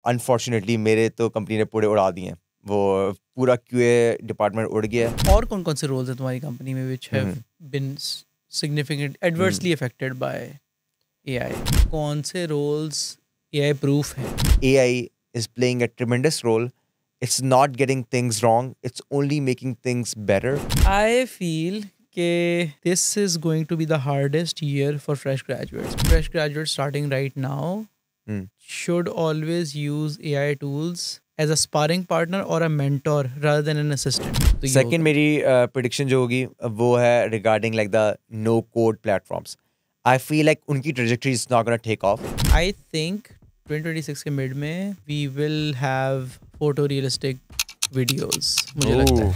Unfortunately मेरे तो company ने पूरे उड़ा दिए हैं, वो पूरा क्यूए डिपार्टमेंट उड़ गया है। और कौन कौन से रोल्स हैं तुम्हारी कंपनी में which have been significant adversely affected by AI? कौन से रोल्स एआई प्रूफ हैं? AI is playing a tremendous role. It's not getting things wrong, it's only making things better. I feel that this is going to be the hardest year for fresh graduates. Fresh graduates starting right now should always use AI tools as a sparring partner or a mentor rather than an assistant. तो ये Second होगा। मेरी prediction जो होगी वो है regarding like the no code platforms. I feel like उनकी trajectory is not gonna take off. I think 2026 के मिड में we will have photorealistic videos. मुझे लगता है।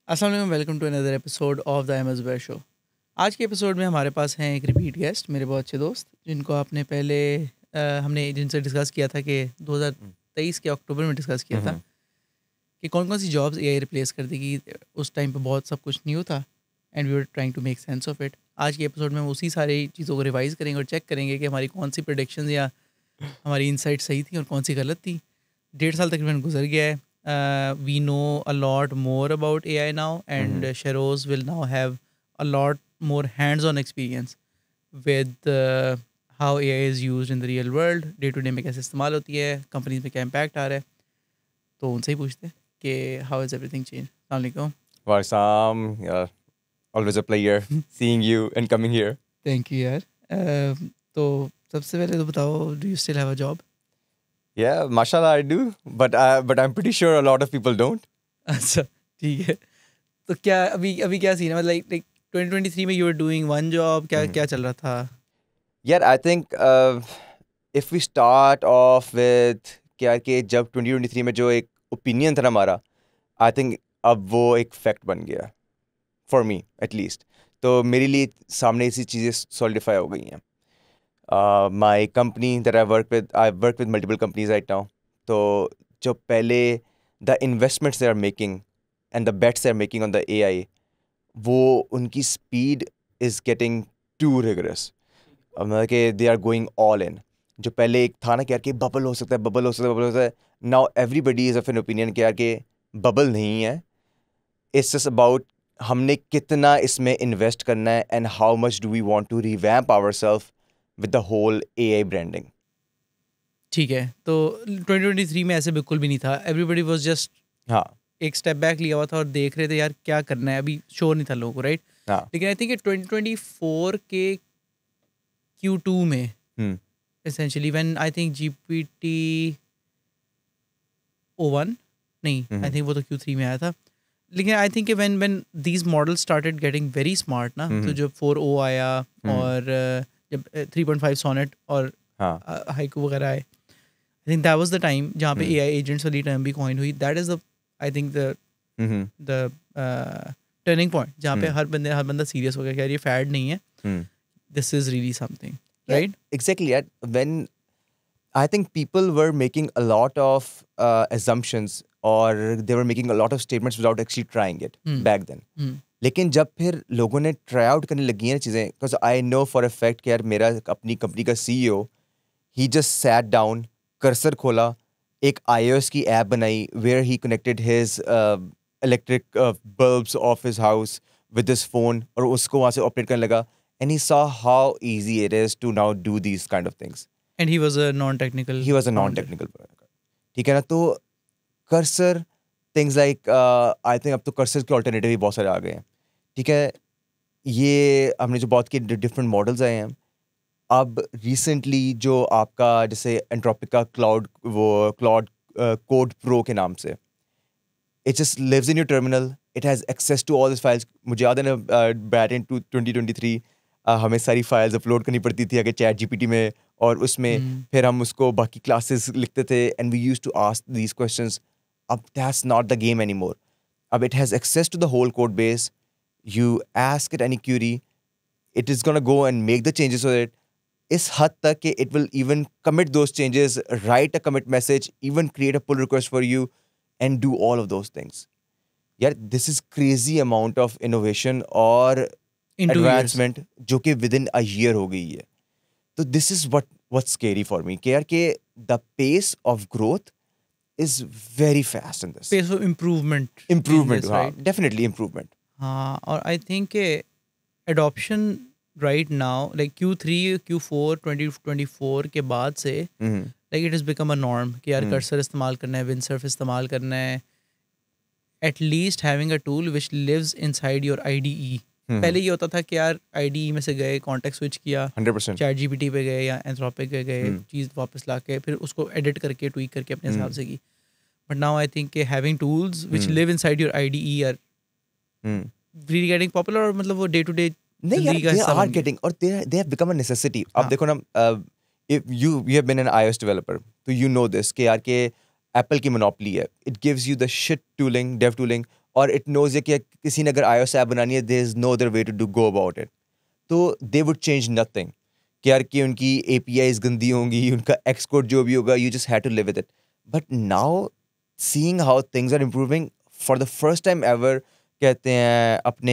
अस्सलाम वालेकुम, welcome to another episode of the M S Bair show. आज के एपिसोड में हमारे पास हैं एक रिपीट गेस्ट, मेरे बहुत अच्छे दोस्त, जिनको आपने पहले हमने जिनसे डिस्कस किया था कि 2023 के अक्टूबर में डिस्कस किया था कि कौन कौन सी जॉब्स एआई रिप्लेस कर देगी। उस टाइम पे बहुत सब कुछ न्यू था and we were trying to make sense of it. आज के एपिसोड में हम उसी सारी चीज़ों को रिवाइज करेंगे और चेक करेंगे कि हमारी कौन सी प्रेडिक्शंस या हमारी इनसाइट सही थी और कौन सी गलत थी। 1.5 साल तकरीबन गुजर गया है। We know a lot more about AI now, and Sheroz will now have a lot more hands-on experience with how AI is used in the real world. Day to day में कैसे इस्तेमाल होती है, कंपनीज में क्या impact आ रहा है, तो उनसे ही पूछते हैं कि how has everything changed. अस्सलाम वालेकुम। Warsam, yeah, always a pleasure seeing you and coming here. Thank you यार। तो सबसे पहले तो बताओ, do you still have a job? Yeah, mashallah I do, but I'm pretty sure a lot of people don't. अच्छा ठीक है। तो क्या अभी क्या सीन है, मतलब लाइक 2023 में you are doing one job, क्या चल रहा था? Yeah, I think if we start off with क्या कि जब 2023 में जो एक ओपिनियन था ना हमारा, आई थिंक अब वो एक फैक्ट बन गया फॉर मी एटलीस्ट। तो मेरे लिए सामने ऐसी चीज़ें सॉलिडिफाई हो गई हैं। My company that I work with multiple companies right now. तो जो पहले the investments they are making and the bets they are making on the AI, वो उनकी speed is getting too rigorous. मतलब कि they are going all in. जो पहले एक था ना कि यार कि बबल हो सकता है, now everybody is of an opinion कि यार कि बबल नहीं है, it's just about हमने कितना इसमें इन्वेस्ट करना है and how much do we want to revamp ourselves with the whole AI branding. ठीक है, तो 2023 में ऐसे बिल्कुल भी नहीं था। एवरीबडी वाज जस्ट हाँ एक स्टेप बैक लिया हुआ था और देख रहे थे यार क्या करना है, अभी श्योर नहीं था लोगों को, राइट? हाँ लेकिन आई थिंक 2024 के Q2 में essentially when I think GPT O1 नहीं, आई थिंक वो तो Q3 में आया था। लेकिन I think when these models started getting very smart ना, तो जब 4O आया और जब 3.5 सोनेट और हाइकू वगैरह आए, आई think that was the time जहाँ पे AI एजेंट्स वाली टर्म भी कॉइन हुई। That is the I think the turning point जहाँ पे हर बंदा सीरियस हो गया कि यार ये फैड नहीं है, this is really something, right? exactly. When I think people were making a lot of assumptions or they were making a lot of statements without actually trying it back then. लेकिन जब फिर लोगों ने try out करने लगी हैं चीज़ें, because I know for a fact कि यार मेरा अपनी कंपनी का CEO, he just sat down, Cursor खोला, एक iOS की ऐप बनाई where he connected his electric bulbs of his house with his phone और उसको वहाँ से ऑपरेट करने लगा, and he saw how easy it is to now do these kind of things. And he was a non technical ठीक है ना। तो cursor things like I think अब तो कर्सर के ऑल्टरनेटिव भी बहुत सारे आ गए हैं। ठीक है, ये हमने जो बात की डिफरेंट मॉडल्स आए हैं। अब रिसेंटली जो आपका जैसे एंट्रोपिक का क्लाउड कोड प्रो के नाम से, it just lives in your terminal, it has access to all this files. मुझे याद है ना बैक इन 2023 हमें सारी फाइल्स अपलोड करनी पड़ती थी आगे चैट GPT में, और उसमें फिर हम उसको बाकी क्लासेस लिखते थे and we used to ask these questions. अब that's not the game anymore. अब it has access to the whole code base. You ask it any query, it is gonna go and make the changes with it. इस हद तक कि it will even commit those changes, write a commit message, even create a pull request for you, and do all of those things. यार this is crazy amount of innovation और In 2 years. advancement जो कि within a year हो गई है. तो this is what's scary for me कि यार कि the pace of growth is very fast in this. Pace of improvement. in Improvement, this, हाँ, right? definitely improvement. हाँ, और आई थिंक के adoption right now, like Q3 Q4 2024 के बाद से Mhm. like it has become a norm कि यार Hmm. Cursor इस्तेमाल करना है, विंडसर्फ इस्तेमाल करना है, at least having a tool which lives inside your IDE. पहले ये होता था कि यार IDE में से गए, कॉन्टेक्स्ट स्विच किया, 100%. चैट जीपीटी पे गए या एंथ्रोपिक पे गए, चीज़ वापस ला के फिर उसको एडिट करके ट्वीक करके अपने हिसाब से की. But now I think having tools which live inside your IDE are Hmm. really getting popular, और मतलब वो डे टू डे नहीं यार, जिंदगी का they हिस्सा are बन गए. getting और they have become a necessity. अब हाँ. देखो ना, if you have been an iOS developer, तो you know this कि यार कि Apple की monopoly है. It gives you the shit tooling, dev tooling, और it knows है कि किसी ने अगर iOS ऐप बनानी है, there is no other way to go about it. तो they would change nothing. कि यार कि उनकी APIs गंदी होंगी, उनका Xcode जो भी होगा, you just had to live with it. But now, seeing how things are improving, for the first time ever, कहते हैं अपने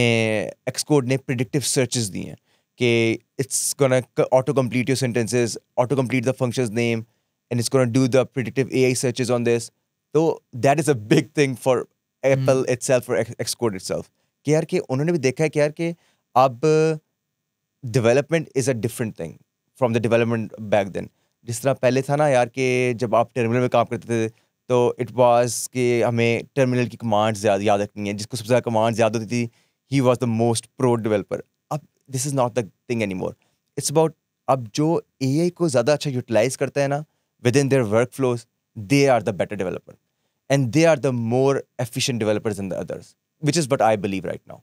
Xcode ने predictive searches दिए हैं कि it's gonna auto complete your sentences, auto complete the function's name, and it's gonna do the predictive AI searches on this. So that is a big thing for Apple itself, for Xcode itself. कि यार कि उन्होंने भी देखा है कि यार कि अब development is a different thing from the development back then. जिस तरह पहले था ना यार कि जब आप टर्मिनल में काम करते थे तो इट वाज कि हमें टर्मिनल की कमांड्स ज़्यादा याद रखनी है, जिसको सबसे ज़्यादा कमांड्स याद होती थी he was the most pro developer. अब this is not the thing any more. It's about अब जो AI को ज़्यादा अच्छा यूटिलाइज करता है ना within their workflows, they are the better developer and they are the more efficient developers than the others, which is what I believe right now.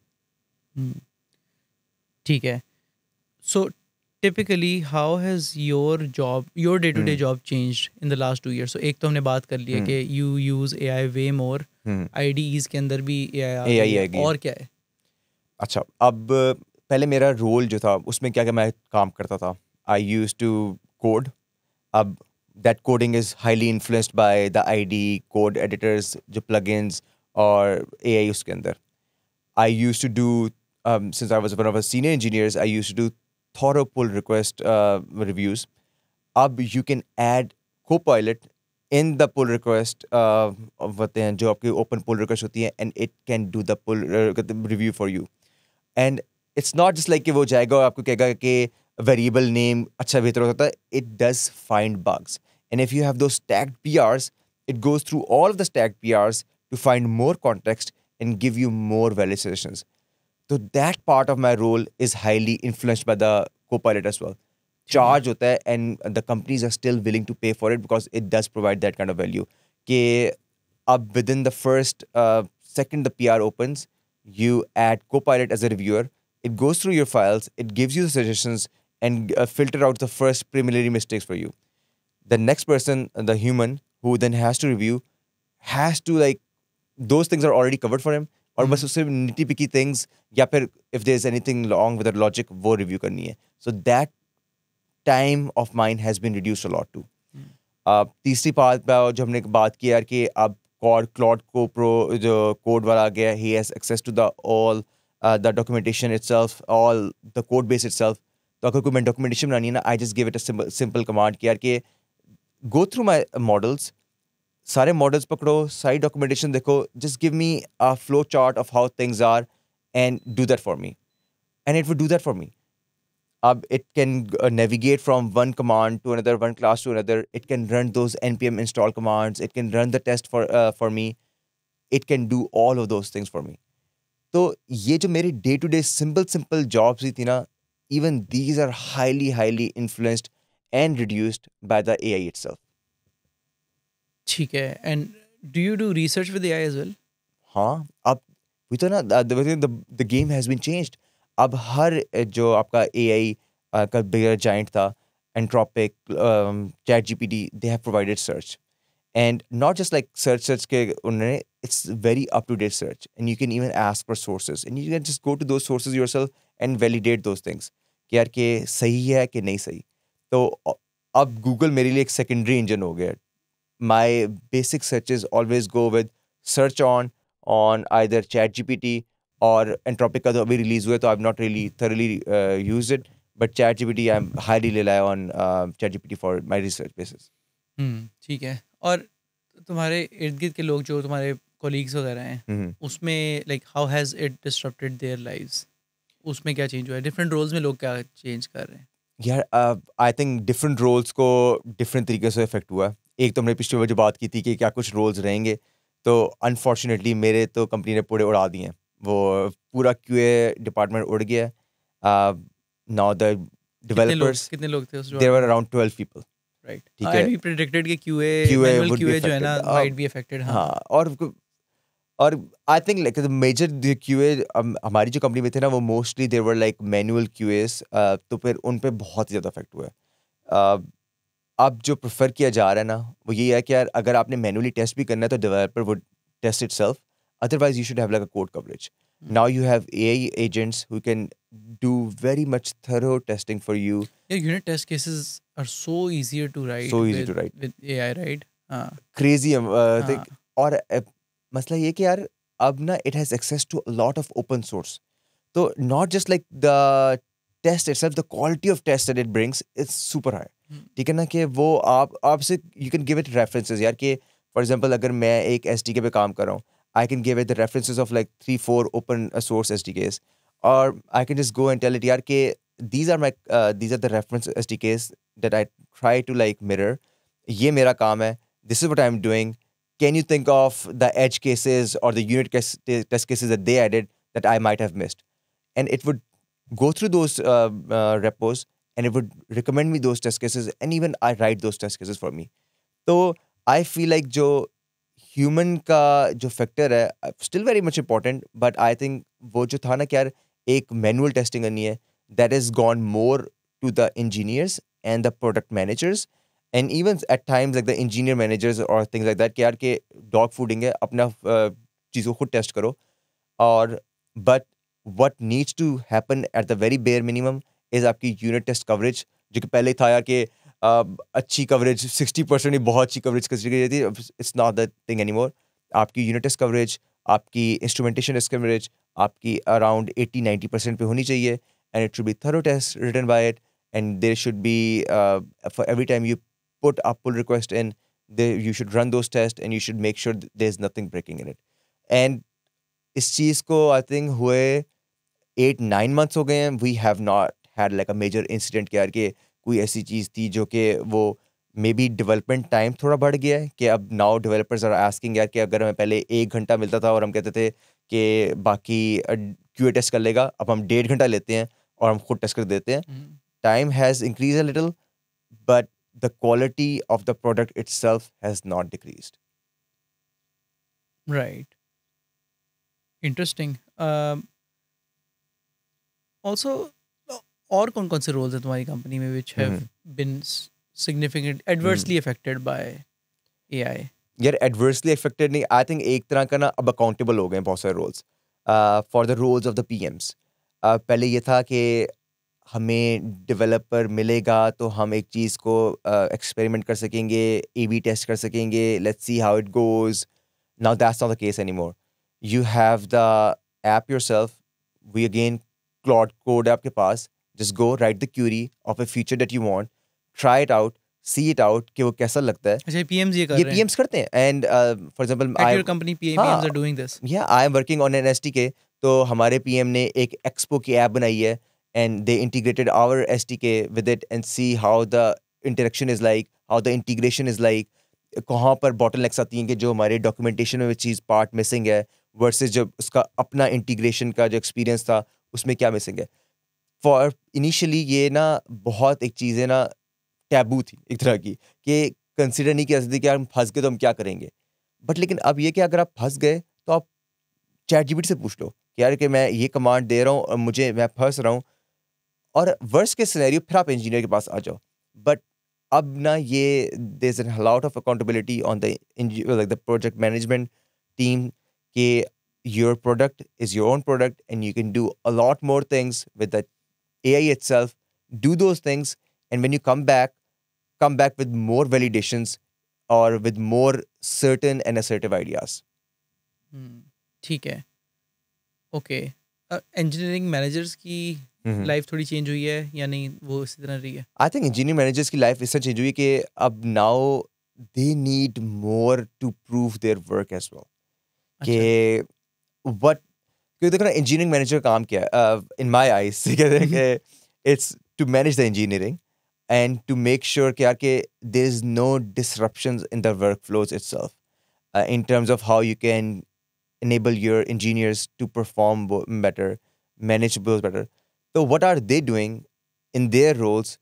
ठीक है. So typically how has your day-to-day job changed in the last 2 years? So एक तो हमने बात कर ली है कि you use AI way more, IDEs के अंदर भी AI आ गई है, और क्या है? अच्छा, अब पहले मेरा रोल जो था उसमें क्या क्या मैं काम करता था. I used to code. अब that coding is highly influenced by the ID code editors, जो प्लगइन्स और AI उसके अंदर. I used to do since I was one of the senior engineers, I used to do thorough pull request reviews. अब you can add Copilot in the pull request होते हैं जो आपकी open pull request होती है, and it can do the pull review for you. And it's not just like कि वो जाएगा और आपको कहेगा कि variable name अच्छा बेहतर होता है. It does find bugs. And if you have those stacked PRs, it goes through all of the stacked PRs to find more context and give you more valid suggestions. So that part of my role is highly influenced by the Copilot as well. Charge होता है, and the companies are still willing to pay for it because it does provide that kind of value. कि अब within the first second the PR opens, you add Copilot as a reviewer. It goes through your files, it gives you the suggestions, and filter out the first preliminary mistakes for you. The next person, the human who then has to review, has to like those things are already covered for him. और बस उससे nitty पिकी things या फिर if there is anything wrong with the logic वो review करनी है. So that time of mine has been reduced a lot too. तीसरी बात जो हमने बात की यार कि अब क्लॉड को प्रो जो कोड वाला आ गया, he has access to the all the documentation itself, all the code base itself. तो अगर कोई मैं डॉक्यूमेंटेशन बनानी है ना, I just give it a simple command कि यार कि गो थ्रू माई मॉडल्स, सारे मॉडल्स पकड़ो, सारी डॉक्यूमेंटेशन देखो, just give me a flow chart of how things are and do that for me, and it will do that for me. अब it can navigate from one command to another, one class to another. It can run those npm install commands. It can run the test for me. It can do all of those things for me. तो ये जो मेरी day to day simple jobs ही थी ना, even these are highly influenced and reduced by the AI itself. ठीक है. And do you do research with AI as well? हाँ, अब वही तो ना, the game has been changed. अब हर जो आपका AI का बिगर जाइंट था, Anthropic, ChatGPT, they have provided search. And not just like search के उन्होंने, it's very up-to-date search. And you can even ask for sources. And you can just go to those sources yourself and validate those things. कि यार कि सही है कि नहीं सही. तो अब गूगल मेरे लिए एक सेकेंडरी इंजन हो गया. My basic searches always go with search on either ChatGPT or Anthropic का तो अभी रिलीज हुआ है, तो I've not really thoroughly used it, but ChatGPT I'm highly rely on ChatGPT for my research basis. ठीक है. और तुम्हारे इर्द गिर्द के लोग जो तुम्हारे कोलीग्स वगैरह हैं, हम्म. उसमें like how has it disrupted their lives? उसमें क्या चेंज हुआ है? डिफरेंट रोल्स में लोग क्या चेंज कर रहे हैं? यार आई थिंक डिफरेंट रोल्स को डिफरेंट तरीके से इफेक्ट हुआ. एक तो हमने पिछले बार जो बात की थी कि क्या कुछ रोल्स रहेंगे, तो अनफॉर्चुनेटली मेरे तो कंपनी ने पूरे उड़ा दिए हैं. वो पूरा क्यूए डिपार्टमेंट उड़ गया है. नाउ द डेवलपर्स कितने लोग थे उस there were around 12 people. Right. ठीक एंड है, वी प्रेडिक्टेड कि QA QA manual would be QA जो है ना affected. Might be affected. हाँ, और I think like the major QA हमारी जो कंपनी में थे ना, वो mostly there were like manual QAs, तो फिर उन पे बहुत ही ज़्यादा इफेक्ट हुआ है. uh, अब जो प्रेफर किया जा रहा है ना, वो ये है कि यार अगर आपने मैनुअली टेस्ट भी करना है तो developer would test itself, otherwise you should have like a code coverage. Now you have AI agents who can do very much thorough testing for you. Yeah, unit test cases are so easier to write So easy to write. with AI, right? हाँ. Crazy हाँ. think, और मसला ये कि यार अब ना it has access to a lot of open source. तो not just like the test itself, the quality of test that it brings is super high. ठीक है ना, कि वो आपसे you can give it references यार, कि for example अगर मैं एक SDK पे काम कर रहा हूँ, I can give it the references of like 3-4 open source SDKs, or I can just go and tell it यार कि these are the reference SDKs that I try to like mirror. ये मेरा काम है. This is what I'm doing. Can you think of the edge cases or the unit test cases that they added that I might have missed? And it would go through those repos, and it would recommend me those test cases, and even I write those test cases for me. So I feel like जो human का जो factor है still very much important, but I think वो जो था ना कि यार एक manual testing करनी है, that has gone more to the engineers and the product managers, and even at times like the engineer managers or things like that कि यार के dog fooding है, अपना चीज़ों को खुद टेस्ट करो. और but what needs to happen at the very bare minimum is आपकी यूनिट टेस्ट कवरेज, जो कि पहले था यार कि अच्छी कवरेज 60% ही बहुत अच्छी कवरेज कंसीडर की जाती थी. It's not that thing any more. आपकी यूनिट टेस्ट कवरेज, आपकी इंस्ट्रूमेंटेशन टेस्ट कवरेज आपकी अराउंड 80-90% पे होनी चाहिए, and it should be thorough test written by it, and there should be for every time you put a pull request in, you should run those tests and you should make sure there's nothing breaking in it. And इस चीज़ को I think हुए 8-9 months हो गए हैं. We have not had like a major incident कि यार कि कोई ऐसी चीज़ थी जो कि वो मे बी डेवलपमेंट टाइम थोड़ा बढ़ गया है, कि अब नाउ डेवलपर्स आर आस्किंग यार कि अगर हमें पहले 1 घंटा मिलता था और हम कहते थे कि बाकी क्यूए टेस्ट कर लेगा, अब हम 1.5 घंटा लेते हैं और हम खुद टेस्ट कर देते हैं. Time has increase a little, but the quality of the product itself has not decreased. Right. Interesting. Also, और कौन-कौन से रोल्स हैं तुम्हारी कंपनी में which have been significant adversely affected by AI? यार adversely affected नहीं, I think एक तरह का ना अब accountable हो गए हैं बहुत सारे roles for the roles of the PMs. पहले ये था कि हमें डेवलपर मिलेगा तो हम एक चीज़ को एक्सपेरिमेंट कर सकेंगे, A/B टेस्ट कर सकेंगे, let's see how it goes. Now that's not the case anymore. You have the app yourself. We again Claude code है आपके पास. Just go write the query of a feature that you want, try it out, see it out कि वो कैसा लगता है. अच्छा, PMs ये कर ये रहे हैं? PMs करते हैं. And for example At your company, PMs are doing this? या I am working on an SDK. तो हमारे PM ने एक एक्सपो की ऐप बनाई है, and they integrated our SDK with it, and see how the interaction is like, how the integration is like, कहाँ पर bottlenecks आती हैं कि जो हमारे डॉक्यूमेंटेशन में चीज़ पार्ट मिसिंग है वर्सेस जब उसका अपना इंटीग्रेशन का जो एक्सपीरियंस था उसमें क्या मिसिंग है. फॉर इनिशियली ये ना बहुत एक चीज़ है ना टैबू थी एक तरह की, कि कंसिडर नहीं किया सकती कि यार हम फंस गए तो हम क्या करेंगे. बट लेकिन अब ये कि अगर आप फंस गए तो आप ChatGPT से पूछ लो कि यार कि मैं ये कमांड दे रहा हूँ और मैं फंस रहा हूँ, और वर्स्ट के सिनेरियो फिर आप इंजीनियर के पास आ जाओ. बट अब ना ये there is a lot of accountability on the like the project management team, कि your product is your own product and you can do a lot more things with the AI itself. Do those things and when you come back with more validations or with more certain and assertive ideas. ठीक है, okay. Engineering managers की life थोड़ी change हुई है या नहीं, वो इसी तरह रही है? I think engineering managers की life इससे चेंज हुई कि अब now they need more to prove their work as well. अच्छा, कि what क्योंकि देखो ना engineering manager का काम क्या है in my eyes कहते हैं कि it's to manage the engineering and to make sure कि यार कि there is no disruptions in the workflows itself in terms of how you can enable your engineers to perform better, manage those better. So what are they doing in their roles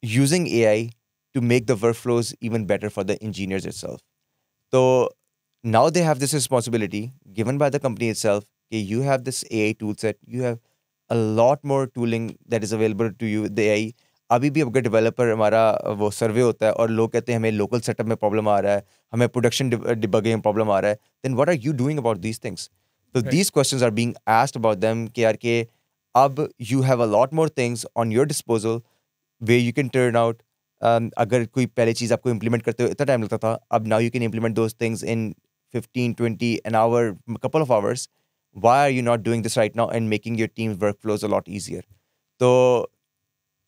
using AI to make the workflows even better for the engineers itself? So now they have this responsibility given by the company itself. Okay, you have this AI tool set. You have a lot more tooling that is available to you. The AI अभी भी अगर developer हमारा वो सर्वे होता है और लोग कहते हैं हमें लोकल सेटअप में प्रॉब्लम आ रहा है, हमें प्रोडक्शन डिबगिंग में प्रॉब्लम आ रहा है, then what are you doing about these things? So Right. these questions are being asked about them कि यार कि अब you have a lot more things on your disposal where you can turn out अगर कोई पहले चीज़ आपको implement करते हो इतना टाइम लगता था, अब now you can implement those things in 15, 20, an hour, a couple of hours. Why are you not doing this right now and making your team's workflows a lot easier? तो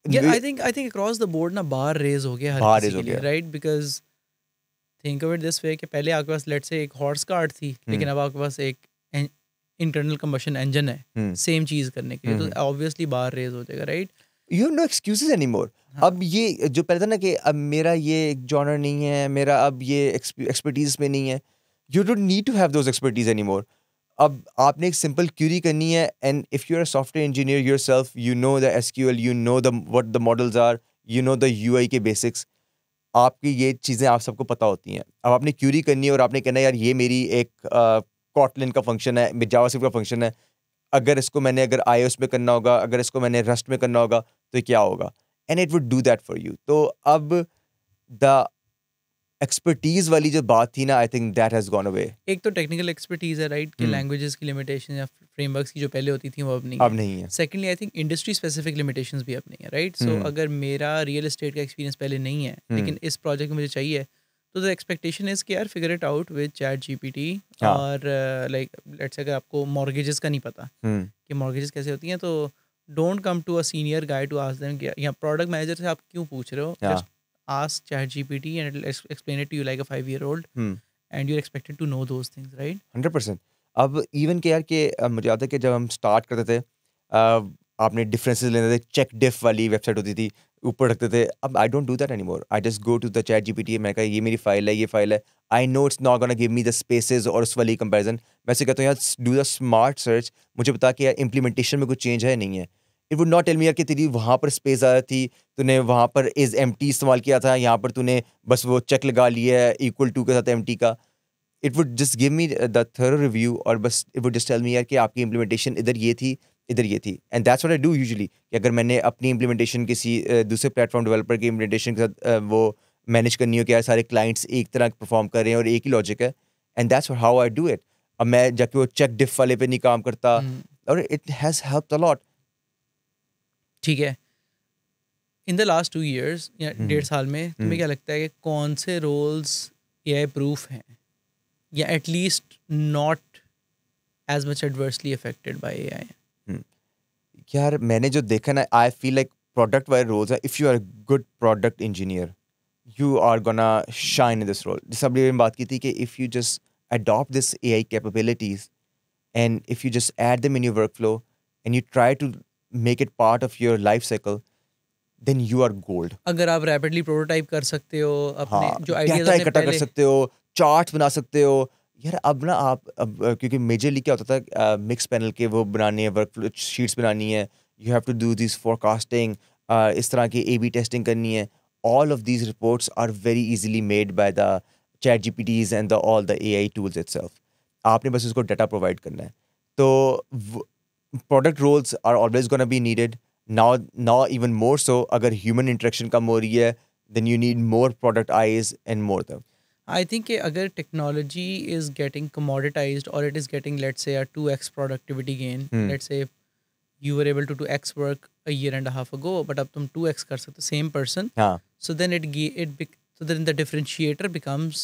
Yeah, I think across the board ना बार raise हो गया हर बार किसी raise के हो लिए, गया। Right? Because think of it this way कि पहले आपके पास लेट्स से एक हॉर्स कार्ट थी, लेकिन अब आपके पास एक इंटरनल कंबशन इंजन है सेम चीज़ करने के लिए, तो ऑब्वियसली बार रेज हो जाएगा, right? You have no excuses anymore. हाँ। अब ये जो पहले था ना कि अब मेरा ये जॉनर नहीं है, मेरा अब ये एक्सपर्टीज में नहीं है, you don't need to have those expertise anymore. अब आपने एक सिंपल क्यूरी करनी है and if you're a software engineer yourself, you know the SQL, you know what the models are, you know the UI के basics. आपकी ये चीज़ें आप सबको पता होती हैं। अब आपने क्यूरी करनी है और आपने कहना है यार ये मेरी एक कॉटलिन का फंक्शन है, जावास्क्रिप्ट का फंक्शन है। अगर इसको मैंने अगर iOS में करना होगा, अगर इसको मैंने रस्ट में करना होगा, तो ये क्या होगा? And it would do that for you. तो अब द एक्सपर्टीज वाली जो बात थी ना, आई think that has gone away. एक तो टेक्निकल एक्सपर्टीज है, राइट? कि लैंग्वेजेस की लिमिटेशन या फ्रेमवर्क्स की जो पहले होती थी वो अब नहीं अब है। नहीं है। Secondly I think industry specific limitations भी अब नहीं है, राइट? सो अगर मेरा रियल एस्टेट का एक्सपीरियंस पहले नहीं है, लेकिन इस प्रोजेक्ट में मुझे चाहिए, तो द एक्सपेक्टेशन इज़ कि यार figure it out with chat GPT. हाँ। और लाइक लेट्स अगर आपको मॉर्गेजेस का नहीं पता कि मॉर्गेजेस कैसे होती हैं, तो don't come to a senior guy to ask them कि या प्रोडक्ट मैनेजर से आप क्यों पूछ रहे हो, हाँ। Just ask ChatGPT and it'll explain it to you like a 5-year-old, and you're expected to know those things, right? 100%। अब इवन के यार कि मुझे याद है कि जब हम स्टार्ट करते थे आपने डिफरेंसेस लेने थे, चेक डिफ वाली वेबसाइट होती थी, ऊपर रखते थे। अब I don't do that anymore. I just go to the ChatGPT, मैं कहा ये मेरी फाइल है, ये फाइल है। I know it's not gonna give me the spaces और उस वाली कंपैरिजन। मैं से कहता हूँ यार डू द स्मार्ट सर्च, मुझे बता कि यार इम्प्लीमेंटेशन में कुछ चेंज है नहीं है। It would not tell me यार कि तेरी वहाँ पर स्पेस ज़्यादा थी, तूने वहाँ पर इज़ एम्प्टी इस्तेमाल किया था, यहाँ पर तूने बस वो चेक लगा लिया है इक्वल टू के साथ एम्प्टी का। It would just give me the thorough review और बस it would just tell me यार कि आपकी इम्प्लीमेंटेशन इधर ये थी, इधर ये थी। And that's what I do usually कि अगर मैंने अपनी इम्प्लीमेंटेशन किसी दूसरे प्लेटफॉर्म डेवलपर की इम्प्लीमेंटेशन के साथ वो मैनेज करनी हो कि यार सारे क्लाइंट्स एक तरह परफॉर्म कर रहे हैं और एक ही लॉजिक है, and that's how I do it. अब मैं जाके वो चेक डिफ वाले पे नहीं काम करता और it has helped a lot. ठीक है। इन द लास्ट 2 years या 1.5 साल में तुम्हें क्या लगता है कि कौन से रोल्स एआई प्रूफ हैं या at least not as much adversely affected by AI? यार मैंने जो देखा ना, आई फील लाइक प्रोडक्ट वाले रोल्स है, if you are good product engineer you are gonna shine in this role. जैसे अभी मैंने बात की थी कि if you just adopt this AI capabilities and if you just add them in your workflow and you try to make it part of your life cycle, then you are gold. अगर आप rapidly prototype कर सकते हो अपने हाँ, जो ideas data आपने इकट्ठा कर पहले, सकते हो, चार्ट्स बना सकते हो। यार अब ना आप क्योंकि मेजरली क्या होता था, मिक्स पैनल के वो बनाने हैं, वर्कफ्लो शीट्स बनानी है, you have to do this forecasting, इस तरह की ए बी टेस्टिंग करनी है। All of these reports are very easily made by the chat GPTs and the all the AI tools itself. आपने बस उसको डाटा प्रोवाइड करना है। तो product roles are always gonna be needed now even more so. अगर human interaction कम हो रही है then you need more product eyes and more them. I think कि अगर टेक्नोलॉजी इज गेटिंग कमोडिटाइज्ड और it is getting let's say 2x productivity gain, let's say you were able to do X work a year and a half ago, but अब तुम 2x कर सकते हो, same person. हाँ So then so then the differentiator becomes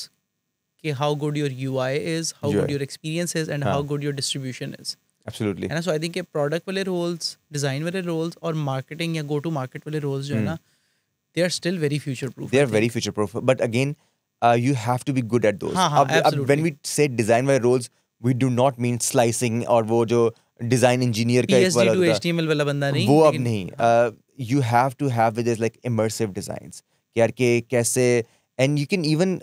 कि how good your UI is, how good UI. your experience is, and how हाँ. good your distribution is. Absolutely है ना. So I think कि product वाले roles, design वाले roles और marketing या go to market वाले roles जो है ना, they are still very future proof. they are very future proof, but again you have to be good at those. हाँ, अब when absolutely. we say design वाले roles, we do not mean slicing और वो जो design engineer का एक PSD वाला to होता है, HTML वाला बंदा नहीं. वो अब लेकिन- नहीं. You have to have with this like immersive designs कि यार के कैसे, and you can even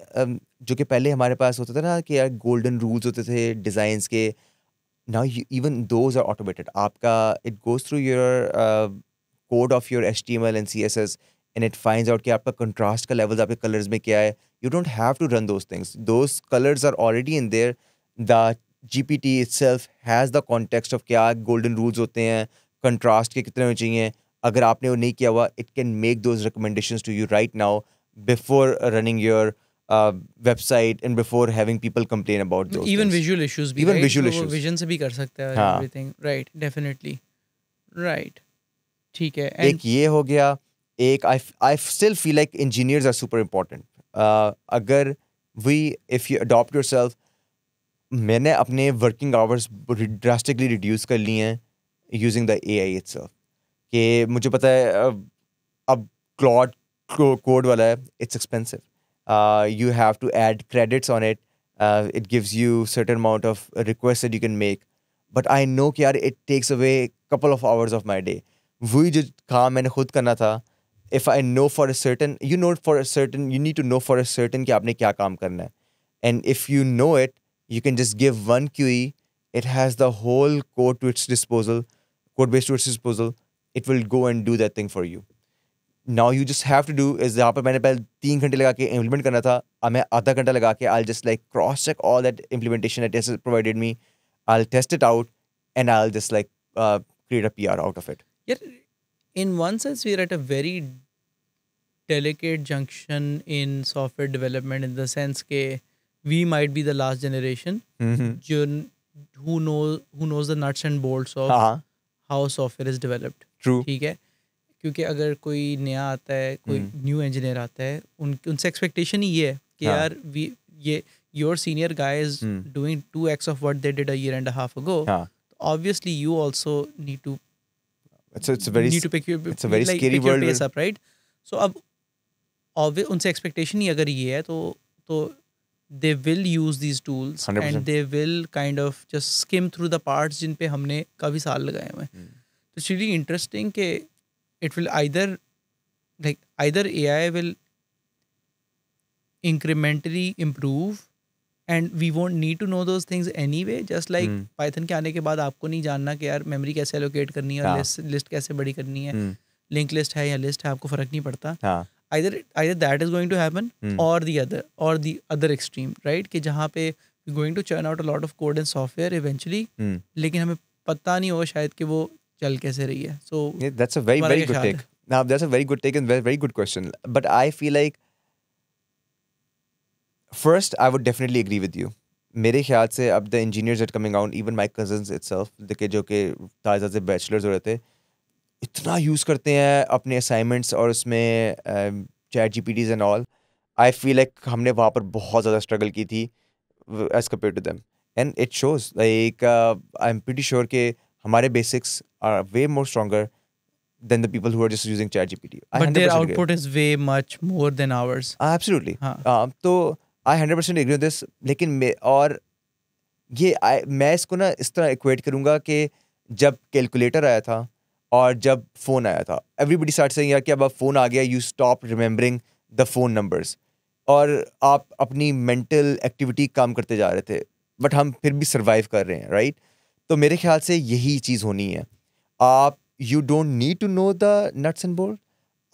जो कि पहले हमारे पास होता था ना कि यार golden rules होते थे designs के, now even those are automated. आपका it goes through your code of your HTML and CSS and it finds out कि आपका contrast का levels आपके colors में क्या है. You don't have to run those things. Those colors are already in there. The GPT itself has the context of क्या golden rules होते हैं, contrast के कितने होने चाहिए. अगर आपने वो नहीं किया हुआ, it can make those recommendations to you right now before running your website and before having people complain about those even things. visual issues भी, Even right? visual So वो issues. vision से भी कर सकता है हाँ. everything. Right, definitely. Right. ठीक है. एक ये हो गया. एक I still feel like engineers are super important. अगर if you adopt yourself, मैंने अपने working hours drastically reduce कर लिए हैं using the AI itself. कि मुझे पता है अब Claude code वाला है, it's expensive. You have to add credits on it. It gives you certain amount of requests that you can make. But I know कि यार it takes away a couple of hours of my day. वही जो काम मैंने खुद करना था, if I know for a certain, you need to know for a certain कि आपने क्या काम करना है. And if you know it, you can just give one QE. It has the whole code base to its disposal. It will go and do that thing for you. Now you just have to do is जहाँ पर मैंने पहले 3 घंटे लगा के implement करना था, अब मैं आधा घंटा लगा के I'll just like cross check all that implementation that has provided me. I'll test it out and I'll just like create a PR out of it. Yet, in one sense, we are at a very delicate junction in software development in the sense that we might be the last generation who knows the nuts and bolts of how software is developed. True. ठीक है. क्योंकि अगर कोई नया आता है, कोई new engineer आता है, उनसे एक्सपेक्टेशन ही ये है कि यार your senior guy is doing 2x of what they did a year and a half ago. Obviously, you also need to it's a very like, scary world pace up, right? So अब उनसे expectation ही अगर ये है तो they will use these tools 100%. and they will kind of just skim through the parts जिन पे हमने काफ़ी साल लगाए हुए हैं. तो it's really interesting कि it will either AI will incrementally improve and we won't need to know those things anyway, just like Python के आने के बाद आपको नहीं जानना कि यार मेमोरी कैसे allocate करनी है और लिस्ट कैसे बड़ी करनी है, लिंक लिस्ट है या लिस्ट है, आपको फ़र्क नहीं पड़ता. Either that is going to happen or the other extreme, right? कि जहाँ पे we're going to churn out a lot of code and software eventually, लेकिन हमें पता नहीं होगा शायद कि वो चल कैसे रही है. So yeah, that's a very good take. Now that's a very good take and very good question. But I feel like first I would definitely agree with you. मेरे ख्याल से अब the engineers that coming out, even my cousins itself, जो के ताज़ा से bachelors हो रहे थे, इतना यूज़ करते हैं अपने assignments और उसमें chat GPTs and all. I feel like हमने वहाँ पर बहुत ज़्यादा struggle की थी as compared to them. And it shows. Like I'm pretty sure कि हमारे basics are way more stronger than the people who are just using chat GPT. But their output is way much more than ours. Absolutely. तो I 100% agree with this. लेकिन मैं इसको ना इस तरह equate करूँगा कि जब calculator आया था और जब phone आया था, everybody started saying यार कि अब phone आ गया, you stop remembering the phone numbers. और आप अपनी mental activity कम करते जा रहे थे, but हम फिर भी survive कर रहे हैं, right? तो मेरे ख्याल से यही चीज़ होनी है. You don't need to know the nuts and bolts.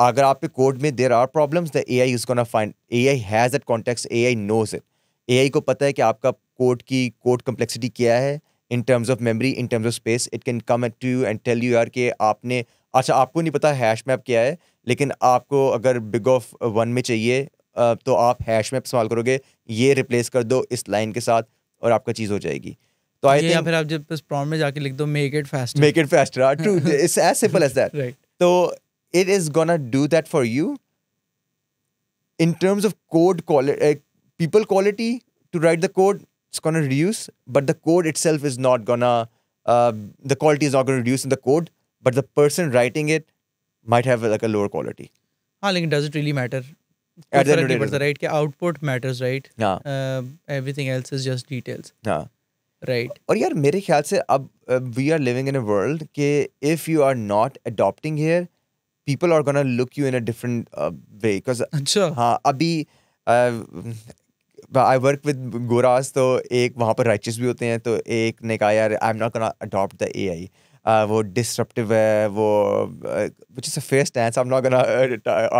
अगर आप पे कोड में there are problems, the AI is gonna find. AI has that context. AI knows it. AI को पता है कि आपका कोड complexity क्या है in terms of memory, in terms of space. It can come at you and tell you यार कि आपको नहीं पता hash map क्या है, लेकिन आपको अगर big of 1 में चाहिए तो आप hash map इस्तेमाल करोगे, ये replace कर दो इस line के साथ और आपका चीज़ हो जाएगी. तो आई ये या थिंक फिर आप जब बस प्रॉम्प्ट में जाके लिख दो make it faster, make it faster. True, it's as simple as that. Right. So it is gonna do that for you. In terms of code quality, people quality to write the code, it's gonna reduce, but the code itself is not gonna. The quality is not gonna reduce in the code, but the person writing it might have like a lower quality. हाँ, लेकिन does it really matter? At the end फर्क of the नहीं day, पड़ता, right? कि output matters, right? हाँ everything else is just details, हाँ. Right? और यार मेरे ख्याल से अब we are living in a world कि if you are not adopting here people are gonna look you in a different way because अच्छा. हाँ अभी आई वर्क विद गोरास तो एक वहाँ पर राइचस भी होते हैं तो एक ने कहा यार I am not gonna adopt the AI वो डिसरप्टिव है वो which is a fair stance. I'm not gonna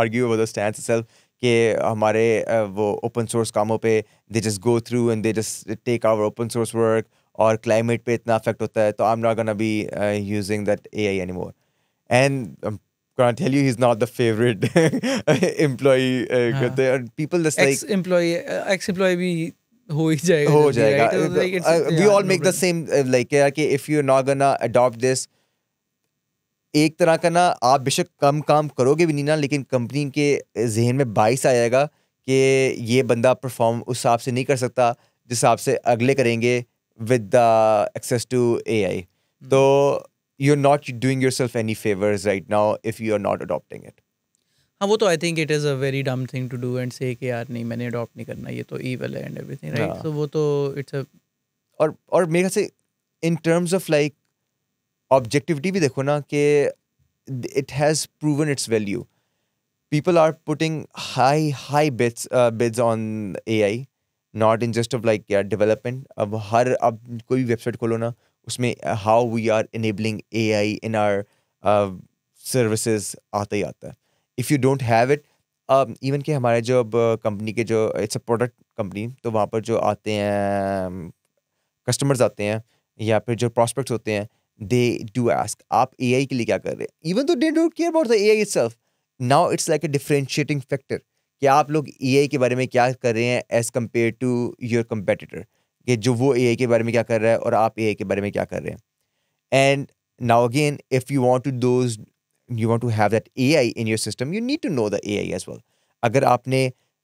argue about the stance itself कि हमारे वो ओपन सोर्स कामों पे they just go through and they just take our open source work और climate पे इतना affect होता है तो I'm not gonna be using that AI anymore. And gonna tell you he's not the favorite employee. There are people just like ex employee भी हो ही जाएगा, हो जल्दी, जाएगा. right? So, like, it's- We yeah, all no make the problem. same like यार कि if you're not gonna adopt this एक तरह का ना आप बेशक कम काम करोगे भी नहीं ना लेकिन कंपनी के जहन में बाइस आ जाएगा कि ये बंदा परफॉर्म उस हिसाब से नहीं कर सकता जिस हिसाब से अगले करेंगे with the access to AI. तो you're not doing yourself any favors right now if you are not adopting it. हाँ, वो तो I think it is a very dumb thing to do and say कि यार नहीं मैंने adopt नहीं करना, ये तो ईवल है एंड एवरीथिंग, राइट? हाँ. तो वो तो इट्स अ और मेरे ख्याल से in terms of like objectivity भी देखो ना कि it has proven its value. People are putting high bids on AI, not in just of like development. अब कोई वेबसाइट खोलो ना उसमें how we are enabling AI in our services आता ही आता है. If you don't have it, even कि हमारे जो कंपनी के जो it's a product company तो वहाँ पर जो आते हैं कस्टमर्स आते हैं या फिर जो प्रॉस्पेक्ट्स होते हैं they do ask आप AI के लिए क्या कर रहे हैं even though they don't care about the AI itself. Now it's like a differentiating factor कि आप लोग AI के बारे में क्या कर रहे हैं as compared to your competitor कि जो वो AI के बारे में क्या कर रहा है और आप AI के बारे में क्या कर रहे हैं. And now again if you want to have that AI in your system you need to know the AI as well. अगर आपने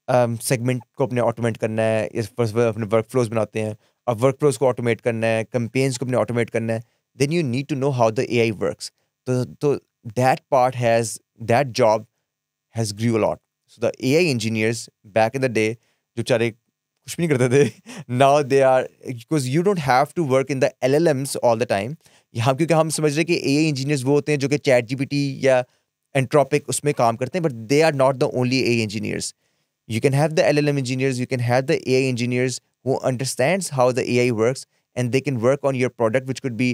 सेगमेंट को अपने ऑटोमेट करना है अपने वर्कफ्लोज बनाते हैं और वर्कफ्लोज को ऑटोमेट करना है कैंपेन्स को अपने ऑटोमेट करना है then you need to know how the AI works. So that job has grew a lot. So the AI engineers back in the day जो बेचारे कुछ भी नहीं करते थे now they are because you don't have to work in the LLMs all the time. यहाँ क्योंकि हम समझ रहे हैं कि AI engineers वो होते हैं जो कि ChatGPT या Anthropic उसमें काम करते हैं but they are not the only AI engineers. You can have the LLM engineers, you can have the AI engineers who understands how the AI works and they can work on your product which could be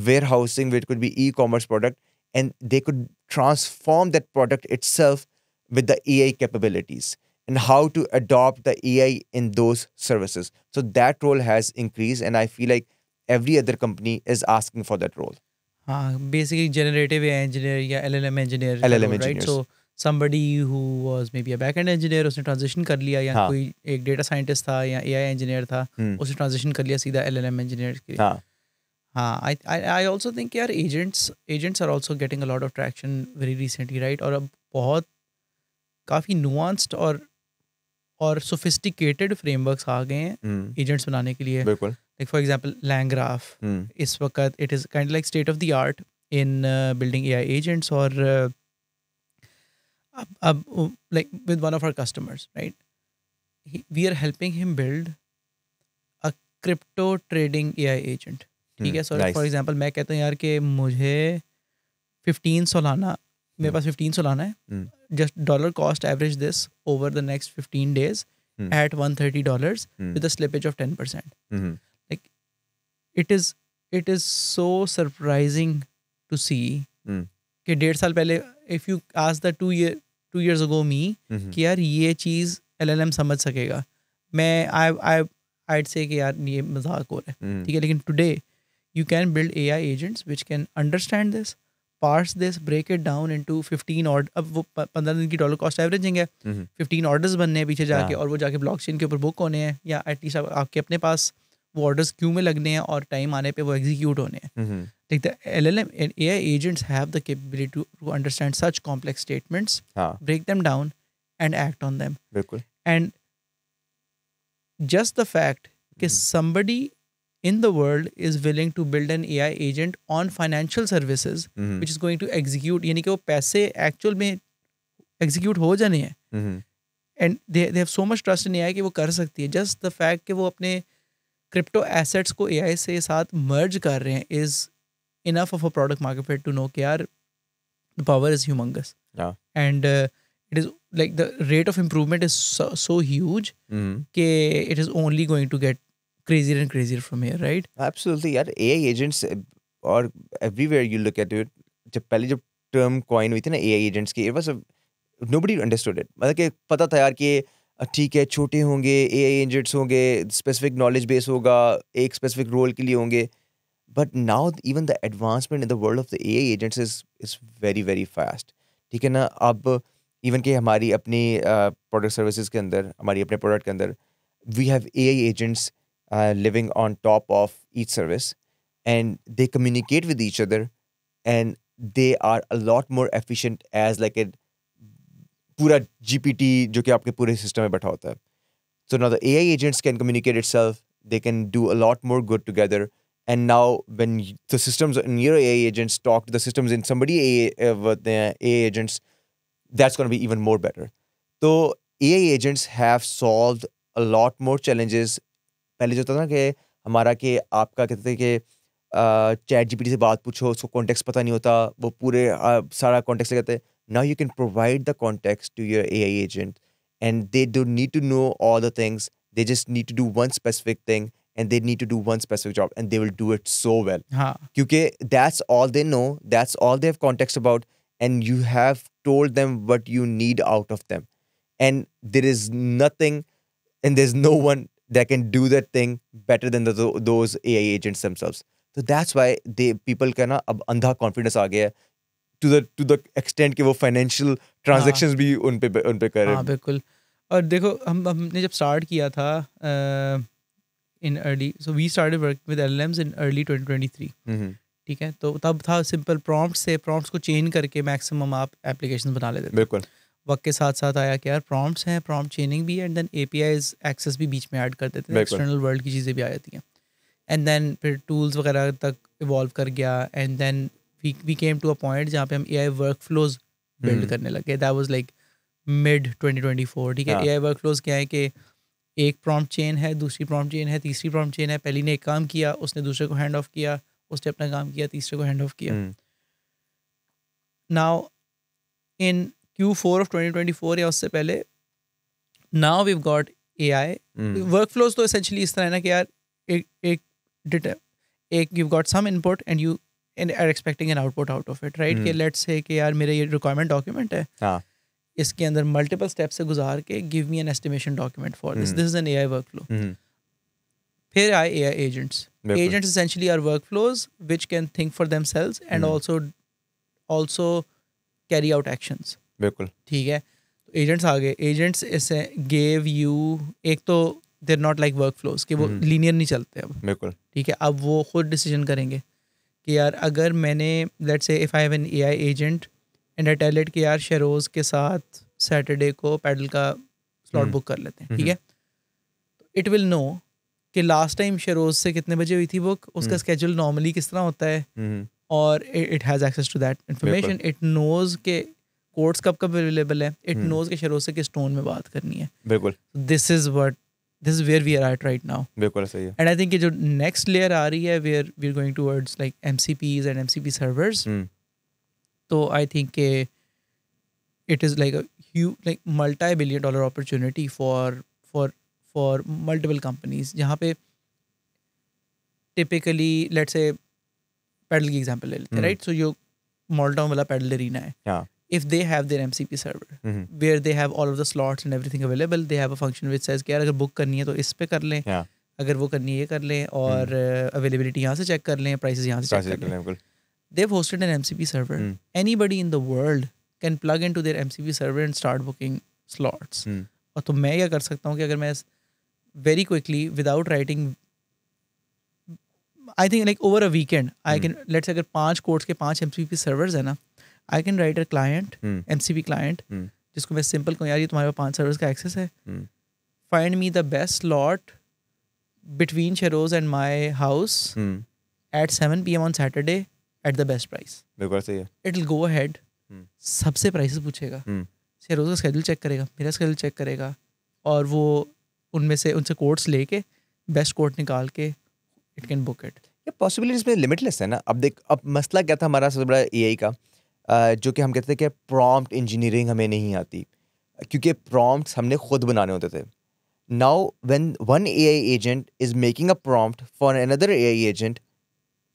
warehousing, which could be e-commerce product and they could transform that product itself with the AI capabilities and how to adopt the AI in those services. So that role has increased and I feel like every other company is asking for that role. हाँ, basically generative AI engineer या LLM engineer, LLM right? engineers. So somebody who was maybe a back end engineer उसने transition कर लिया या हाँ. कोई एक data scientist था या एआई इंजीनियर था उसने ट्रांजिशन कर लिया सीधा एलएलएम इंजीनियर के लिए. हाँ. हाँ, आई ऑल्सो थिंक यार agents are also getting a lot of traction very recently, right? और अब बहुत काफ़ी नुआंस्ड और सोफिस्टिकेटेड फ्रेमवर्क्स आ गए हैं एजेंट्स बनाने के लिए. बिल्कुल. लाइक फॉर एग्जांपल लैंग्राफ इस वक्त it is kind like state of the art in building AI agents. और अब like with one of our customers, right? We are helping him build a crypto trading AI agent. ठीक है? So for example मैं कहता हूँ यार कि मुझे 15 सोलाना मेरे पास 15 सोलाना है, just dollar cost average this over the next 15 days at $130 with a slippage of 10%. Like it is so surprising to see कि 1.5 साल पहले if you ask the 2 years ago me कि यार ये चीज़ LLM समझ सकेगा, मैं I'd say कि यार ये मजाक हो रहा है, ठीक है? लेकिन today you can build AI agents which can understand this, parse this, break it down into 15 order. अब वो 15 दिन की डॉलर कॉस्ट एवरेजिंग है, 15 ऑर्डर्स बनने हैं पीछे जाके और वो जाके ब्लॉकचेन के ऊपर बुक होने हैं या एटलीस्ट आपके अपने पास वो ऑर्डर्स क्यू में लगने हैं और टाइम आने पे वो एग्जीक्यूट होने हैं. Like the LLM and AI agents have the capability to understand such complex statements, हाँ break them down, and act on them. बिल्कुल. And just the fact that somebody in the world is willing to build an AI agent on financial services, which is going to execute, यानी कि वो पैसे actual में execute हो जाने हैं. And they have so much trust in AI कि वो कर सकती है. Just the fact कि वो अपने crypto assets को AI से साथ merge कर रहे हैं is enough of a product market fit to know कि यार the power is humongous. Yeah. And it is like the rate of improvement is so huge कि it is only going to get crazier and crazier from here, right? Absolutely यार. AI agents और everywhere you look at it, जब term coin हुई थी ना AI agents की, it was nobody understood it. मतलब कि पता था यार कि ठीक है छोटे होंगे, AI agents होंगे, specific knowledge base होगा, एक specific role के लिए होंगे. But now even the advancement in the world of the AI agents is very very fast. ठीक है ना. अब even कि हमारी अपनी product services के अंदर, हमारी अपने product के अंदर, we have AI agents living on top of each service, and they communicate with each other, and they are a lot more efficient as like a पूरा GPT जो कि आपके पूरे सिस्टम में बैठा होता है. So now the AI agents can communicate itself. They can do a lot more good together. And now when the systems in your AI agents talk to the systems in somebody AI agents, that's going to be even more better. So AI agents have solved a lot more challenges. पहले जो था ना कि हमारा कि आपका कहते थे कि चैट जीपीटी से बात पूछो, उसको कॉन्टेक्स्ट पता नहीं होता, वो पूरे सारा कॉन्टेक्स्ट लगाते. Now you can provide the context to your AI agent, and they don't need to know all the things. They just need to do one specific thing, and they need to do one specific job, and they will do it so well. Because that's all they know, that's all they have context about, and you have told them what you need out of them. And there is nothing, and there's no one that can do that thing better than those AI agents themselves. So that's why people का ना अब अंधा confidence आ गया है to the extent कि वो financial transactions भी उन पे कर रहे हैं. हाँ बिल्कुल. और देखो हमने जब start किया था in early, so we started working with LLMs in early 2023. ठीक है. तो तब था simple prompts से prompts को change करके maximum आप applications बना लेते थे. बिल्कुल. वक्त के साथ साथ आया कि यार prompts हैं, prompt chaining भी है, and then APIs access भी बीच में ऐड कर देते थे. External world की चीज़ें भी आ जाती हैं. And then फिर tools वगैरह तक evolve कर गया, and then we came to a point जहाँ पे हम AI workflows build करने लगे. That was like mid 2024. ठीक है. AI workflows क्या है कि एक prompt chain है, दूसरी prompt chain है, तीसरी prompt chain है. पहली ने एक काम किया, उसने दूसरे को hand off किया, उसने अपना काम किया, तीसरे को hand off किया. Now in Q4 of 2024 या उससे पहले, now we've got AI workflows. तो essentially इस तरह है ना कि यार एक you've got some input and you are expecting an output out of it, right? कि let's say कि यार मेरा ये requirement document है, इसके अंदर multiple steps से गुजार के give me an estimation document for this. This is an AI workflow. फिर आए AI agents. Agents essentially are workflows which can think for themselves and also carry out actions. बिल्कुल. ठीक है. तो agents आ गए. Agents इसे gave you, एक तो they're not like workflows कि वो linear नहीं चलते अब. बिल्कुल. ठीक है. अब वो खुद decision करेंगे कि यार अगर मैंने let's say if I have an AI agent and I tell it कि यार शरोज के साथ Saturday को पैडल का slot book कर लेते हैं. ठीक है. It will know कि लास्ट टाइम शरोज से कितने बजे हुई थी बुक, उसका schedule normally किस तरह होता है, और it has access to that information. It knows के कोर्ट्स कब कब अवेलेबल है. It knows कि शरोज से किस टोन में बात करनी है. बिल्कुल. This is where we are at right now. बिल्कुल सही है. And I think कि जो next layer आ रही है, where we're going towards like MCPs and MCP servers. तो I think कि it is like a huge, like multi-billion-dollar opportunity for multiple companies. जहाँ पे typically let's say पैडल की example ले लेते हैं, right? So जो मॉल टाउन वाला पैडल एरिना है, if they have their MCP server where they have all of the slots and everything available, they have a function which says कि यार अगर बुक करनी है तो इस पे कर लें, अगर वो करनी है ये कर लें, और availability यहाँ से चेक कर लें, prices यहाँ से चेक कर लें. They've hosted an MCP server. Anybody in the world can plug into their MCP server and start booking slots. और तो मैं क्या कर सकता हूँ कि अगर मैं very quickly without writing I think like over a weekend I can let's अगर 5 कोड्स के 5 MCP सर्वर्स है ना, I can write a client, MCP client, जिसको मैं सिंपल कहूँ यार ये तुम्हारे पास 5 सर्वर्स का एक्सेस है, find me the best slot between Sheroz and my house at 7 PM on Saturday at the best price. बिल्कुल सही है. It'll go ahead. सबसे प्राइसेस पूछेगा, शेरोज का स्केड्यूल चेक करेगा, मेरा स्केड्यूल चेक करेगा, और वो उनमें से उनसे कोड्स लेके बेस्ट कोड निकाल के इट कैन बुक इट. ये पॉसिबिलिटीज में लिमिटलेस है ना. अब देख, अब मसला क्या था हमारा सबसे बड़ा AI का, जो कि हम कहते थे कि प्रॉम्प्ट इंजीनियरिंग हमें नहीं आती, क्योंकि प्रॉम्प्ट्स हमने खुद बनाने होते थे. Now, when one AI agent is making a prompt for another AI agent,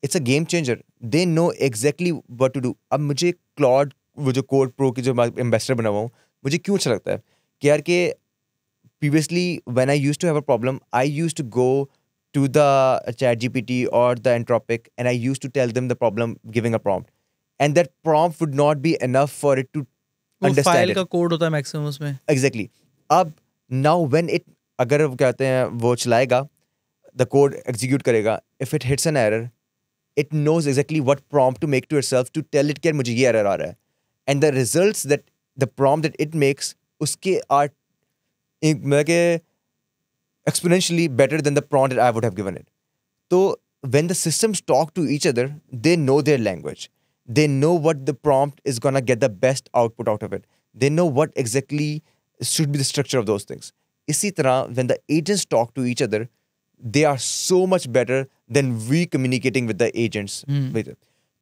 it's a game changer. They know exactly what to do. अब मुझे Claude, वो जो Code Pro की जो एम्बेसडर बना हुआ हूँ, मुझे क्यों अच्छा लगता है कि यार कि previously when I used to have a problem, I used to go to the ChatGPT or the Anthropic and I used to tell them the problem giving a prompt. And that prompt would not be enough for it to understand file it. का code होता है maximum उसमें. Exactly. अब now when it अगर वो कहते हैं वो चलाएगा, द कोड एग्जीक्यूट करेगा, if it hits an error, it knows exactly what prompt to make to itself to tell it कि मुझे ये एरर आ रहा है, and the results that the prompt that it makes उसके आर मतलब कि exponentially better than the prompt that I would have given it. तो when the systems talk to each other, they know their language. They know what the prompt is gonna get the best output out of it. They know what exactly should be the structure of those things. इसी तरह when the agents talk to each other, they are so much better than we communicating with the agents.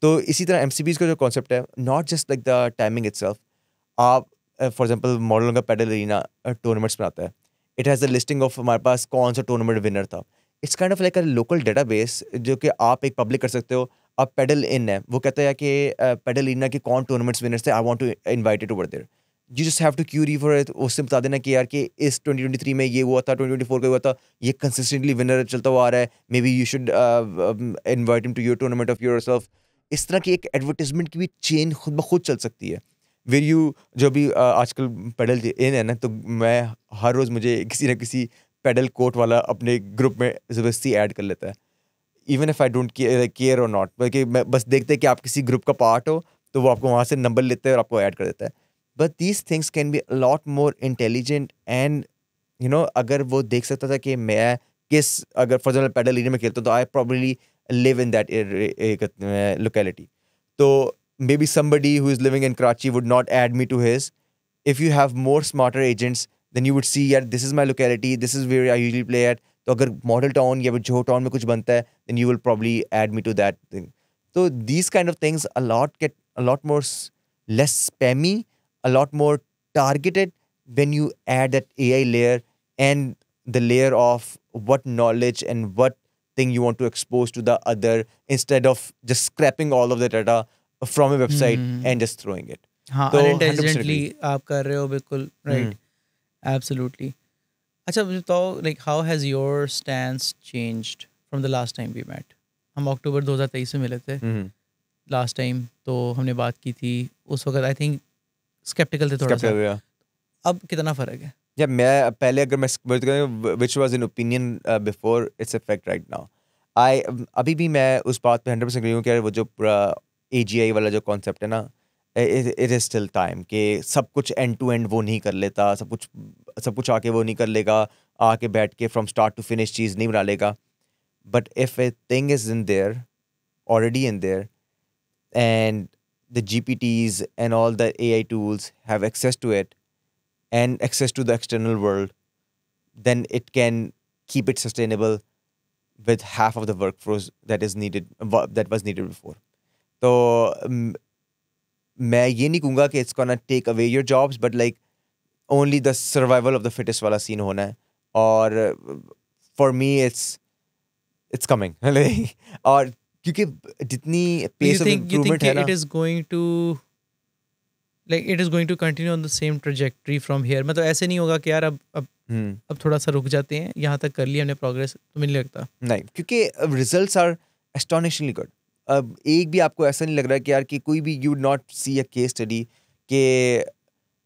तो इसी तरह MCPs का जो concept है, not just like the timing itself. आप for example model का पेडल एरिना टूर्नामेंट्स में आता है, it has a listing of हमारे पास कौन सा टूर्नामेंट विनर था. It's kind of like a local database जो कि आप एक पब्लिक कर सकते हो. अब पेडल इन है, वो कहता है कि पेडल इना के कौन टूर्नामेंट्स विनर्स थे, I want to invite it over there. You just have to query for it. उससे बता देना कि यार कि इस 2023 में ये हुआ था, 2024 का हुआ था, ये कंसिस्टेंटली विनर चलता हुआ आ रहा है, maybe you should invite him to your tournament of yourself. इस तरह की एक एडवर्टीजमेंट की भी चेन खुद ब खुद चल सकती है. वेर यू जो भी आजकल पेडल इन है ना, तो मैं हर रोज़ मुझे किसी ना किसी पेडल कोट वाला अपने ग्रुप में ज़बरदस्ती ऐड कर लेता है, even if I don't care और नॉट. बल्कि मैं बस देखते हैं कि आप किसी ग्रुप का पार्ट हो तो वो आपको वहाँ से नंबर लेते हैं और आपको ऐड कर देता है. But these things can be lot more intelligent and you know, अगर वो देख सकता था कि मैं किस, अगर फॉर एग्जाम्पल पेडल एरिया में खेलता हूँ तो I probably live in that locality, तो maybe somebody who is living in Karachi would not add me to his. If you have more smarter agents, then you would see, yeah, this is my locality, this is where I usually play at. तो अगर model town या जो town में कुछ बनता है, then you will probably add me to that thing. So these kind of things get a lot more less spammy, a lot more targeted when you add that AI layer and the layer of what knowledge and what thing you want to expose to the other, instead of just scrapping all of the data from a website and just throwing it. हाँ, तो unintelligently आप कर रहे हो, बिल्कुल right, absolutely. अच्छा मुझे बताओ, like how has your stance changed from the last time we met? हम अक्टूबर 2023 में मिले थे लास्ट टाइम, तो हमने बात की थी उस वक्त. आई थिंक स्केप्टिकल थे थोड़ा सा. अब कितना फ़र्क है? या मैं पहले अगर मैं which was in opinion before its effect right now, अभी भी मैं उस बात पे 100% agree हूँ कि वो जो पूरा AGI वाला जो कॉन्सेप्ट है ना, इट इज़ स्टिल टाइम कि सब कुछ एंड टू एंड वो नहीं कर लेता, सब कुछ आके वो नहीं कर लेगा, आके बैठ के फ्रॉम स्टार्ट टू फिनिश चीज़ नहीं बना लेगा. But if a thing is in their, already in their, and the GPTs and all the AI tools have access to it and access to the external world, then it can keep it sustainable with half of the workforce that was needed before. तो मैं ये नहीं कहूँगा कि it's gonna take away your jobs, but like only the survival of the fittest वाला scene होना है. और फॉर मी इट्स कमिंग. और क्योंकि जितनी पेस ऑफ इम्प्रूवमेंट है ना, it is going to continue on the same trajectory from here. मतलब ऐसे नहीं होगा कि यार अब थोड़ा सा रुक जाते हैं, यहाँ तक कर लिया हमने प्रोग्रेस, तो मुझे नहीं लगता. नहीं, क्योंकि रिजल्ट्स आर एस्टोनिशिंगली गुड. अब एक भी आपको ऐसा नहीं लग रहा है कि यार कि कोई भी, you would not see a case study के,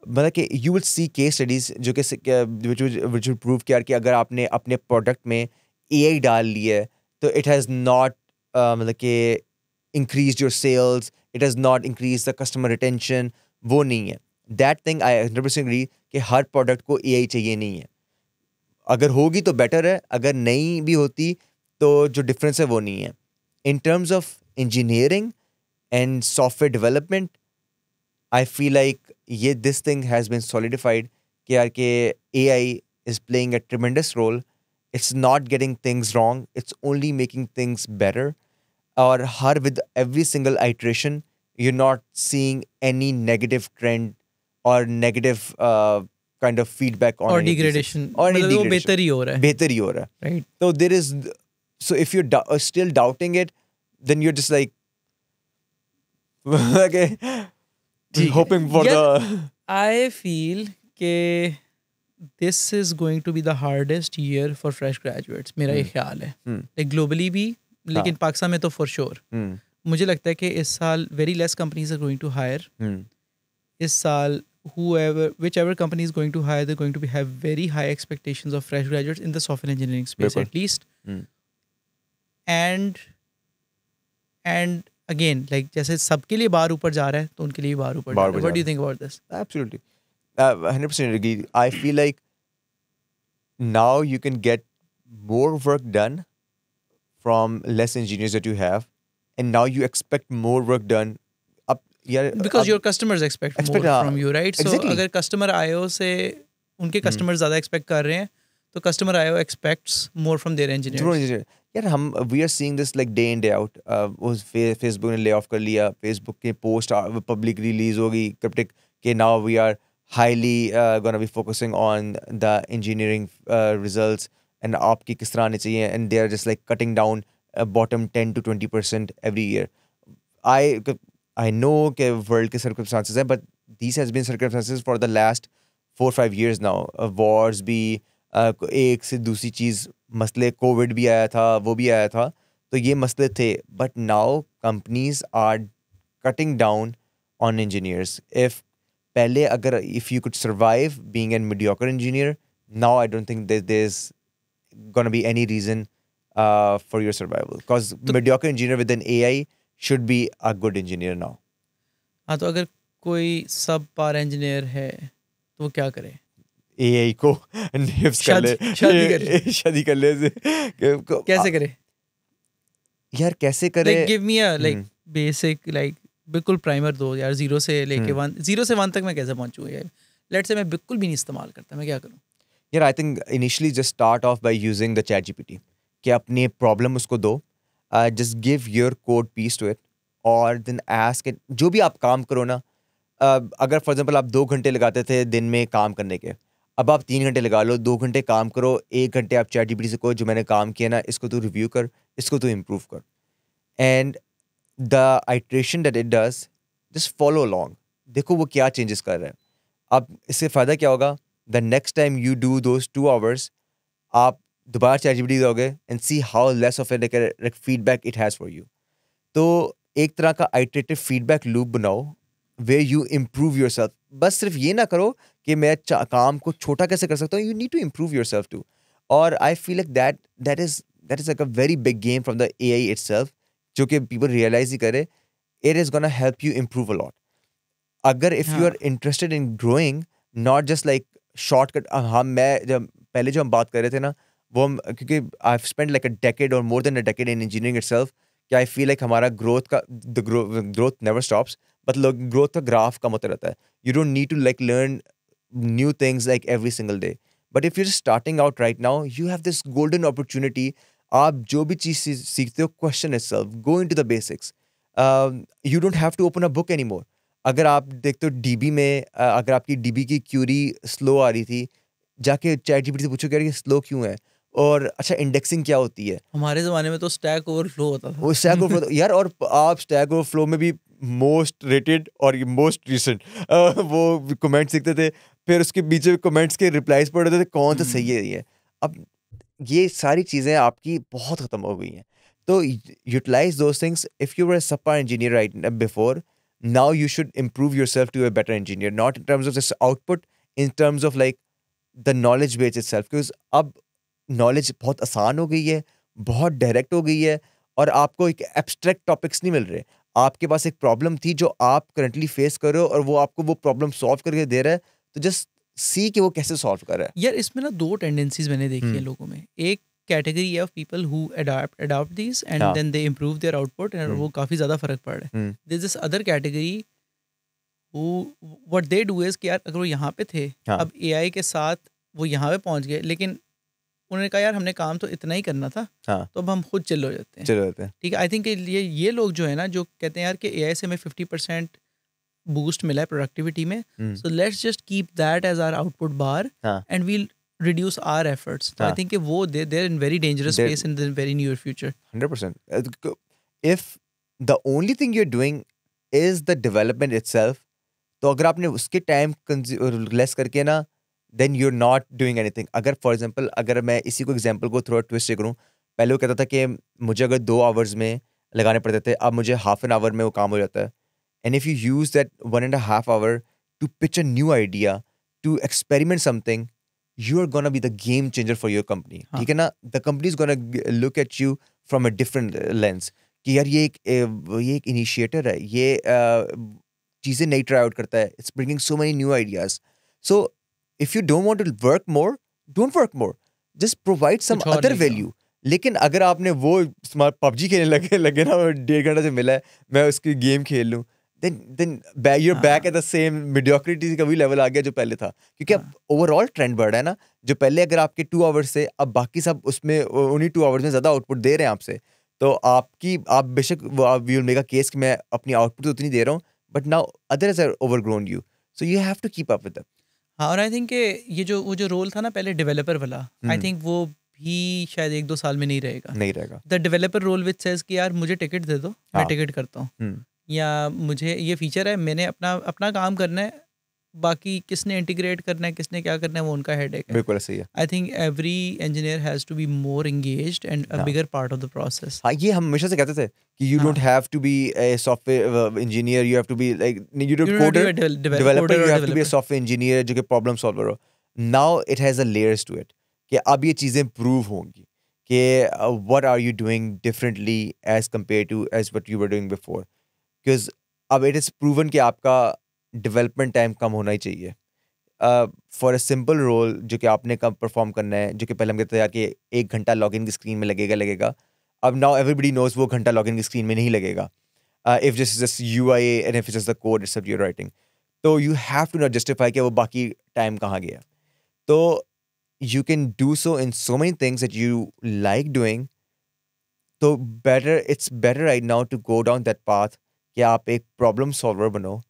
मतलब कि you will see case studies जो कि विच विल प्रूव कि यार कि अगर आपने अपने प्रोडक्ट में AI डाल ली है तो इट हैज़ नॉट मतलब कि increased your sales, it has not increased the customer retention, वो नहीं है. That thing I 100% agree कि हर प्रोडक्ट को AI चाहिए नहीं है. अगर होगी तो बेटर है, अगर नहीं भी होती तो जो डिफरेंस है वो नहीं है. In terms of engineering and software development, I feel like this thing has been solidified कि यार कि AI is playing a tremendous role. It's not getting things wrong. It's only making things better. और हर with every single iteration, you're not seeing any negative trend or negative kind of feedback on और any of these things. Degradation, Or any मतलब वो degradation. बेहतर ही हो रहा है, बेहतर ही हो रहा है. Right? So there is, so if you're still doubting it, then you're just like, okay, ठीक है. hoping for यार, the. I feel कि this is going to be the hardest year for fresh graduates. मेरा ये ख्याल है, like globally भी, लेकिन पाकिस्तान में तो for sure. मुझे लगता है कि इस साल very less companies are going to hire. इस साल whichever company is going to hire, they're going to have very high expectations of fresh graduates in the software engineering space बिल्कुल. at least. And again, like जैसे सबके लिए बार ऊपर जा रहा है तो उनके लिए भी बार ऊपर जा रहा है. What do you think about this? Absolutely. 100% agree. I feel like now you can get more work done from less engineers that you have, and now you expect more work done. Because your customers expect more from you, right? So exactly. अगर customer IO से उनके customers ज़्यादा expect कर रहे हैं तो customer IO expects more from their engineers. यार we are seeing this like day in day out. उस Facebook ने lay off कर लिया, Facebook के post public release होगी cryptic के now we are highly gonna be focusing on the engineering results and आपकी किस तरह आने चाहिए, and they are just like cutting down bottom 10 to 20% every year. I know कि world के circumstances हैं, but these has been circumstances for the last 4-5 years now. Wars भी एक से दूसरी चीज़, मसले कोविड भी आया था, वो भी आया था, तो ये मसले थे. But now companies are cutting down on engineers. पहले अगर if you could survive being a mediocre engineer, now I don't think that there's gonna be any reason for your survival. Because mediocre engineer with an AI should be a good engineer now. हाँ, तो अगर कोई सब पार engineer है तो वो क्या करे? AI को निफ्स कर ले, शादी कर ले. कैसे करे यार, कैसे करे? Like give me a like basic like बिल्कुल प्राइमर दो यार, 0 से लेके 0 से 1 तक मैं कैसे पहुंचूँ यार? लेट्स से मैं बिल्कुल भी नहीं इस्तेमाल करता, मैं क्या करूँ? यार I think initially just start off by using the ChatGPT. कि अपनी प्रॉब्लम उसको दो, just give your code piece to it, और देन आस्क इट. जो भी आप काम करो ना, अगर फॉर एग्जांपल आप 2 घंटे लगाते थे दिन में काम करने के, अब आप 3 घंटे लगा लो. 2 घंटे काम करो, 1 घंटे आप ChatGPT से कहो जो मैंने काम किया ना, इसको तू रिव्यू कर, इसको तू इम्प्रूव कर. And the iteration that it does, just follow along. देखो वो क्या चेंजेस कर रहा है. अब इससे फ़ायदा क्या होगा? The next time you do those 2 hours, आप दोबारा ChatGPT दोगे and see how less of A feedback it has for you. तो एक तरह का आइट्रेटिव फीडबैक लूप बनाओ where you improve yourself. बस सिर्फ ये ना करो कि मैं काम को छोटा कैसे कर सकता हूँ. You need to improve yourself too. और I feel like that is like a very big game from the AI itself, जो कि people realize ही करे. It is gonna help you improve a lot. अगर if you are interested in growing, not just like shortcut. पहले जो हम बात कर रहे थे ना, वो हम, क्योंकि I've spent like a decade or more than a decade in engineering itself, कि I feel like हमारा growth never stops, but growth का ग्राफ कम होता रहता है. You don't need to like learn new things like every single day. But if you're just starting out right now, you have this golden opportunity. आप जो भी चीज़ सीखते हो, question itself, go into the basics. You don't have to open a book anymore. अगर आप देखते हो DB में, अगर आपकी DB की क्यूरी स्लो आ रही थी, जाके ChatGPT से पूछो कि यार ये स्लो क्यों है, और अच्छा इंडेक्सिंग क्या होती है. हमारे ज़माने में तो स्टैक ओवरफ्लो होता था. वो स्टैक ओवरफ्लो यार, और आप स्टैक ओवरफ्लो में भी मोस्ट रेटेड और मोस्ट रिसेंट वो कमेंट्स लिखते थे, फिर उसके पीछे कमेंट्स के रिप्लाईज पढ़ रहे थे कौन सा सही है ये. अब ये सारी चीज़ें आपकी बहुत ख़त्म हो गई हैं. तो utilize those things. If you were a subpar engineer right before, now you should improve yourself to a better engineer, not in terms of just output, in terms of like the knowledge base itself. Because अब knowledge बहुत आसान हो गई है, बहुत direct हो गई है, और आपको एक एब्स्ट्रैक्ट टॉपिक्स नहीं मिल रहे, आपके पास एक प्रॉब्लम थी जो आप करंटली फेस कर रहे हो और वो आपको वो प्रॉब्लम सॉल्व करके दे रहा है, तो जस्ट सी कि वो कैसे सॉल्व कर रहा है। यार इसमें ना दो टेंडेंसीज मैंने देखी हैं हम्म, लोगों में। एक category of people who adopt this and हाँ, then they improve their output और हम्म, वो काफ़ी ज़्यादा फर्क पड़ रहा है। Hmm, there is this other category who what they do is कि यार अगर वो यहाँ पे थे, हाँ, अब एआई के साथ वो यहाँ पे पहुँच गए, लेकिन उन्होंने कहा यार हमने काम तो इतना ही करना था, हाँ, तो अब हम खुद चिल हो जाते हैं। चलो जाते हैं। ठीक है, आई थिंक ये लोग जो है ना, जो कहते हैं यार कि एआई से हमें 50% बूस्ट मिला है प्रोडक्टिविटी में, so let's just keep that as our output bar हाँ, and we'll reduce our efforts. तो आई हाँ, थिंक कि वो they're in very dangerous There- space in the very near future. 100%. If the only thing you're doing is the development itself, तो अगर आपने उसके time less करके ना, then you are not doing anything. अगर फॉर एग्जांपल अगर मैं इसी को एग्जांपल को थोड़ा ट्विस्ट करूँ, पहले वो कहता था कि मुझे अगर 2 आवर्स में लगाने पड़ते थे, अब मुझे हाफ एन आवर में वो काम हो जाता है। And if you use that 1.5 hour to pitch a new idea, to experiment something, you are gonna be the game changer for your company. हाँ। ठीक है ना? The company is gonna look at you from a different lens कि यार ये एक initiator है, ये चीज़ें नई ट्राई आउट करता है, it's bringing so many new ideas. So if you don't want to work more, don't work more. Just provide some कुछ और other लेके आओ। value. लेकिन अगर आपने वो पबजी खेलने लगे ना, 1.5 घंटा से मिला है, मैं उसकी गेम खेल लूँ, then you're back हाँ, at the same mediocrity का भी लेवल आ गया जो पहले था, क्योंकि अब हाँ, ओवरऑल ट्रेंड बढ़ रहा है ना। जो पहले अगर आपके 2 आवर्स से, अब बाकी सब उसमें उन्हीं 2 आवर्स में ज्यादा आउटपुट दे रहे हैं आपसे, तो आप बेशक यू मेक अ केस कि मैं अपनी आउटपुट तो उतनी दे रहा हूँ, but now others are overgrown you, so you have to keep up with that. हाँ। और आई थिंक कि वो जो रोल था ना पहले डेवलपर वाला, आई थिंक वो भी शायद 1-2 साल में नहीं रहेगा। नहीं रहेगा। The developer role which says कि यार मुझे टिकट दे दो, मैं हाँ, टिकट करता हूँ, हम्म, या मुझे ये फीचर है, मैंने अपना अपना काम करना है, बाकी किसने इंटीग्रेट करना है, किसने क्या करना है, वो उनका हेडेक है। बिल्कुल सही है। I think every engineer has to be more engaged and a हाँ, bigger part of the process. हाँ, ये हम हमेशा से कहते थे कि यू डोंट हाँ, have to be a software engineer, you have to be like, you don't you don't coder, developer, coder you और have to be a developer. Software engineer जो कि प्रॉब्लम सॉल्वर हो। Now it has a layers to it, कि अब ये चीज़ें prove होंगी कि what are you doing differently as compare to as what you were doing before, because अब इट इज़ प्रूवन कि आपका डेवलपमेंट टाइम कम होना ही चाहिए फॉर अ सिंपल रोल जो कि आपने कब परफॉर्म करना है, जो कि पहले हम कहते थे यार कि 1 घंटा लॉगिन की स्क्रीन में लगेगा, अब नाउ एवरीबडी नोज वो घंटा लॉगिन की स्क्रीन में नहीं लगेगा, if this is just UI and if it's just the code itself you are writing, तो you have to not justify कि वो बाकी टाइम कहाँ गया। तो you can do so in so many things that you like doing, तो it's better right now to go down that path कि आप एक प्रॉब्लम सॉल्वर बनो।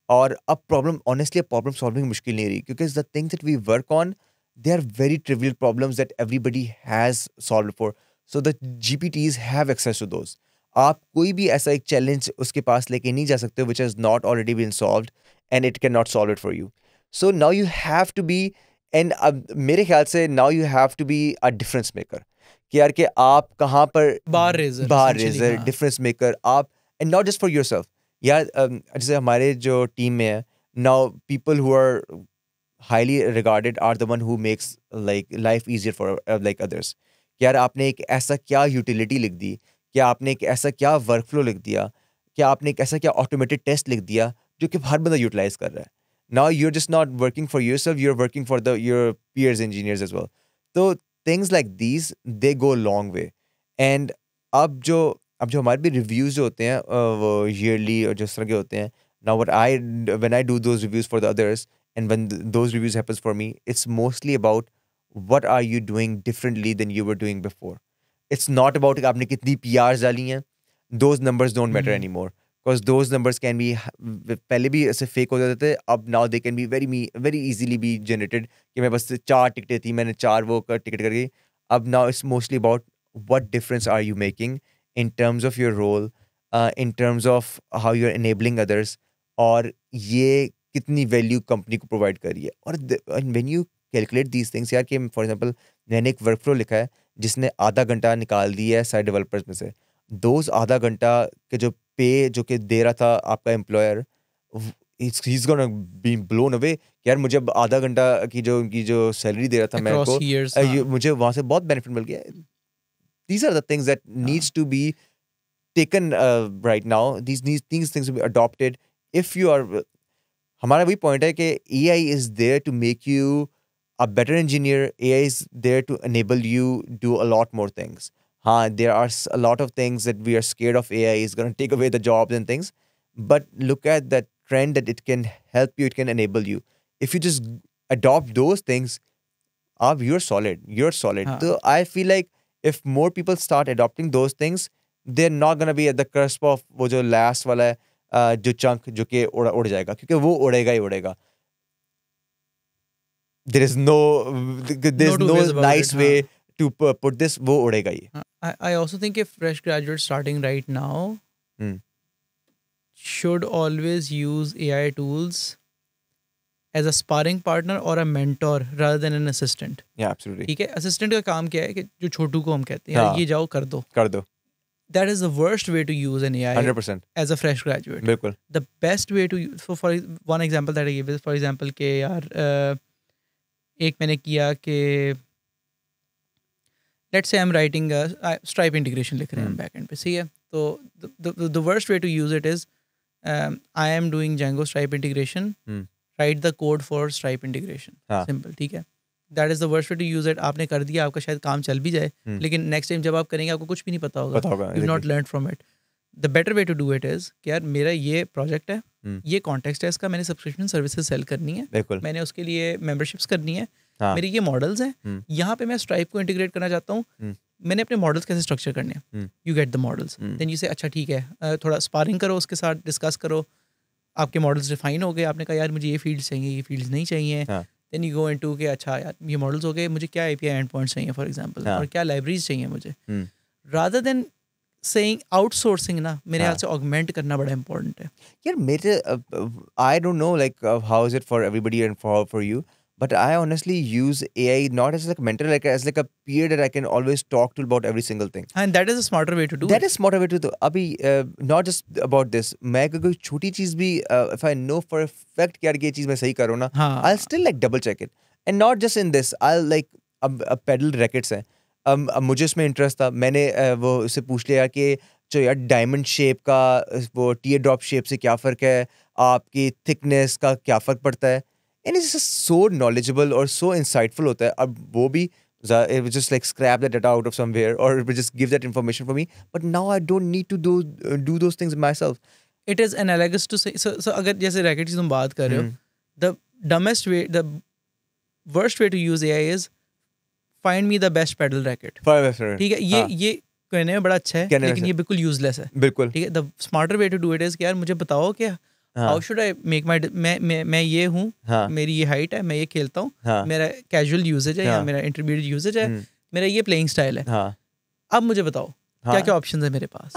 और अब प्रॉब्लम ऑनेस्टली प्रॉब्लम सॉल्विंग मुश्किल नहीं रही, क्योंकि the things that we work on, they are very trivial problems that everybody has solve for, so the GPTs have access to those. आप कोई भी ऐसा एक चैलेंज उसके पास लेके नहीं जा सकते which has not already been solved, and it can not solve it for you. So now you have to be, and अब मेरे ख्याल से now you have to be a difference maker, कि यार कि आप कहाँ पर bar raiser bar essentially, raiser हाँ। डिफरेंस मेकर आप, and not just for yourself. यार जैसे हमारे जो टीम में है now, people who are highly regarded are the one who makes like life easier for like others. यार आपने एक ऐसा क्या यूटिलिटी लिख दी, क्या आपने एक ऐसा क्या वर्कफ्लो लिख दिया, क्या आपने एक ऐसा क्या ऑटोमेटेड टेस्ट लिख दिया जो कि हर बंदा यूटिलाइज कर रहा है। Now you are just not working for yourself, you are working for the your peers engineers as well. तो things like these they go long way. And अब जो हमारे भी रिव्यूज जो होते हैं वो ईयरली और जिस तरह के होते हैं, now when I do those reviews for the others, and when those reviews happens for me, it's mostly about what are you doing differently than you were doing before. It's not about कि आपने कितनी PRs डाली हैं, those numbers don't matter anymore, because those numbers can be पहले भी ऐसे fake हो जाते थे, अब now they can be very easily be generated, कि मैं बस 4 टिकटें थी, मैंने 4 वो टिकट कर गई। अब now it's mostly about what difference are you making in terms of your role, in terms of how you're enabling others, और ये कितनी वैल्यू कंपनी को प्रोवाइड कर रही है। और when you calculate these things, यार कि फॉर एग्जांपल मैंने एक वर्कफ्लो लिखा है जिसने आधा घंटा निकाल दिया है साइड डेवलपर्स में से, दोज आधा घंटा के जो पे जो कि दे रहा था आपका employer, he is gonna be blown away. यार मुझे अब आधा घंटा की जो उनकी जो सैलरी दे रहा था मैं Across को, years, हाँ। मुझे वहाँ से बहुत बेनिफिट मिल गया। These are the things that हाँ। needs to be taken right now. These things will be adopted if you are. हमारा वही point है कि AI is there to make you a better engineer. AI is there to enable you do a lot more things. There are a lot of things that we are scared of. AI is going to take away the jobs and things, but look at that trend that it can help you, it can enable you. If you just adopt those things, you're solid. हाँ. So I feel like if more people start adopting those things, they're not going to be at the cusp of वो जो last वाला है, जो chunk जो कि उड़ जाएगा, क्योंकि वो उड़ेगा ही उड़ेगा. There is no two ways about nice it, way to put this. वो उड़ेगा ही. I also think if fresh graduates starting right now should always use AI tools as a sparring partner or a mentor rather than an assistant. Yeah, absolutely. ठीक है, assistant का काम क्या है कि जो छोटू को हम कहते हैं यार ये जाओ कर दो. That is the worst way to use an AI 100%. as a fresh graduate. बिल्कुल. The best way to use, for one example that I gave is, for example, कि यार एक मैंने किया कि let's say I'm writing a Stripe integration लिख रहे हैं backend पे, सही है. तो the worst way to use it is I am doing Django Stripe integration. Write the code for Stripe integration. Simple, ठीक है. That is the worst way to use it. आपने कर दिया, आपका शायद काम चल भी जाए, लेकिन next time जब आप करेंगे आपको कुछ भी नहीं पता होगा. You've not learned from it. The better way to do it is कि यार मेरा ये प्रोजेक्ट है, ये कॉन्टेक्स्ट है इसका, मैंने सब्सक्रिप्शन सर्विसेज सेल करनी है, मैंने उसके लिए मेंबरशिप्स करनी है, मेरे ये मॉडल्स हैं, यहाँ पे मैं स्ट्राइप को इंटीग्रेट करना चाहता हूँ, मैंने अपने मॉडल्स कैसे स्ट्रक्चर करने हैं. You get the models, then you say अच्छा ठीक है, थोड़ा स्पारिंग करो उसके साथ, डिस्कस करो, आपके मॉडल्स डिफाइन हो गए, आपने कहा यार मुझे ये फील्ड्स चाहिए, ये फील्ड्स नहीं चाहिए, देन यू गो इनटू के अच्छा यार ये मॉडल्स हो गए, मुझे क्या API एंड पॉइंट्स चाहिए फॉर एग्जांपल, और क्या लाइब्रेरीज चाहिए मुझे, रादर देन सेइंग आउटसोर्सिंग ना, मेरे ख्याल से ऑगमेंट करना बड़ा इंपॉर्टेंट है. यार मेरे I don't know like how is it for everybody and for you, but I honestly use AI not as like a mentor, like as like a peer that I can always talk to about every single thing. And that is a smarter way to do that is smarter way to do. Abhi not just about this, मैं कोई छोटी चीज भी if I know for a fact कि यार ये चीज मैं सही कर रहा हूँ ना, I'll still like double check it. And not just in this, I'll like pedal rackets हैं, मुझे उसमें इंटरेस्ट था, मैंने वो उससे पूछ लिया कि जो यार डायमंड शेप का वो टीयर ड्रॉप शेप से क्या फ़र्क है, आपकी थिकनेस का क्या फ़र्क पड़ता है, एंड इट्स सो नॉलेजेबल और सो इंसाइटफुल होता है. अब वो भी it would just like scrap that data out of somewhere or it would just give that information for me, but now I don't need to do those things myself. It is analogous to say, so अगर जैसे racket की तुम बात कर रहे हो, the dumbest way, the worst way to use AI is find me the best pedal racket. ठीक है, ये कहने में बड़ा अच्छा है लेकिन ये बिल्कुल यूजलेस है. बिल्कुल ठीक है. The smarter way to do it is कि यार मुझे बताओ कि हाउ शुड आई मेक माई, मैं ये हूँ, मेरी ये हाइट है, मैं ये खेलता हूँ, मेरा कैजुअल यूजेज है या मेरा इंटरमीडिएट यूजेज है, मेरा ये प्लेइंग स्टाइल है, अब मुझे बताओ क्या क्या ऑप्शंस है मेरे पास.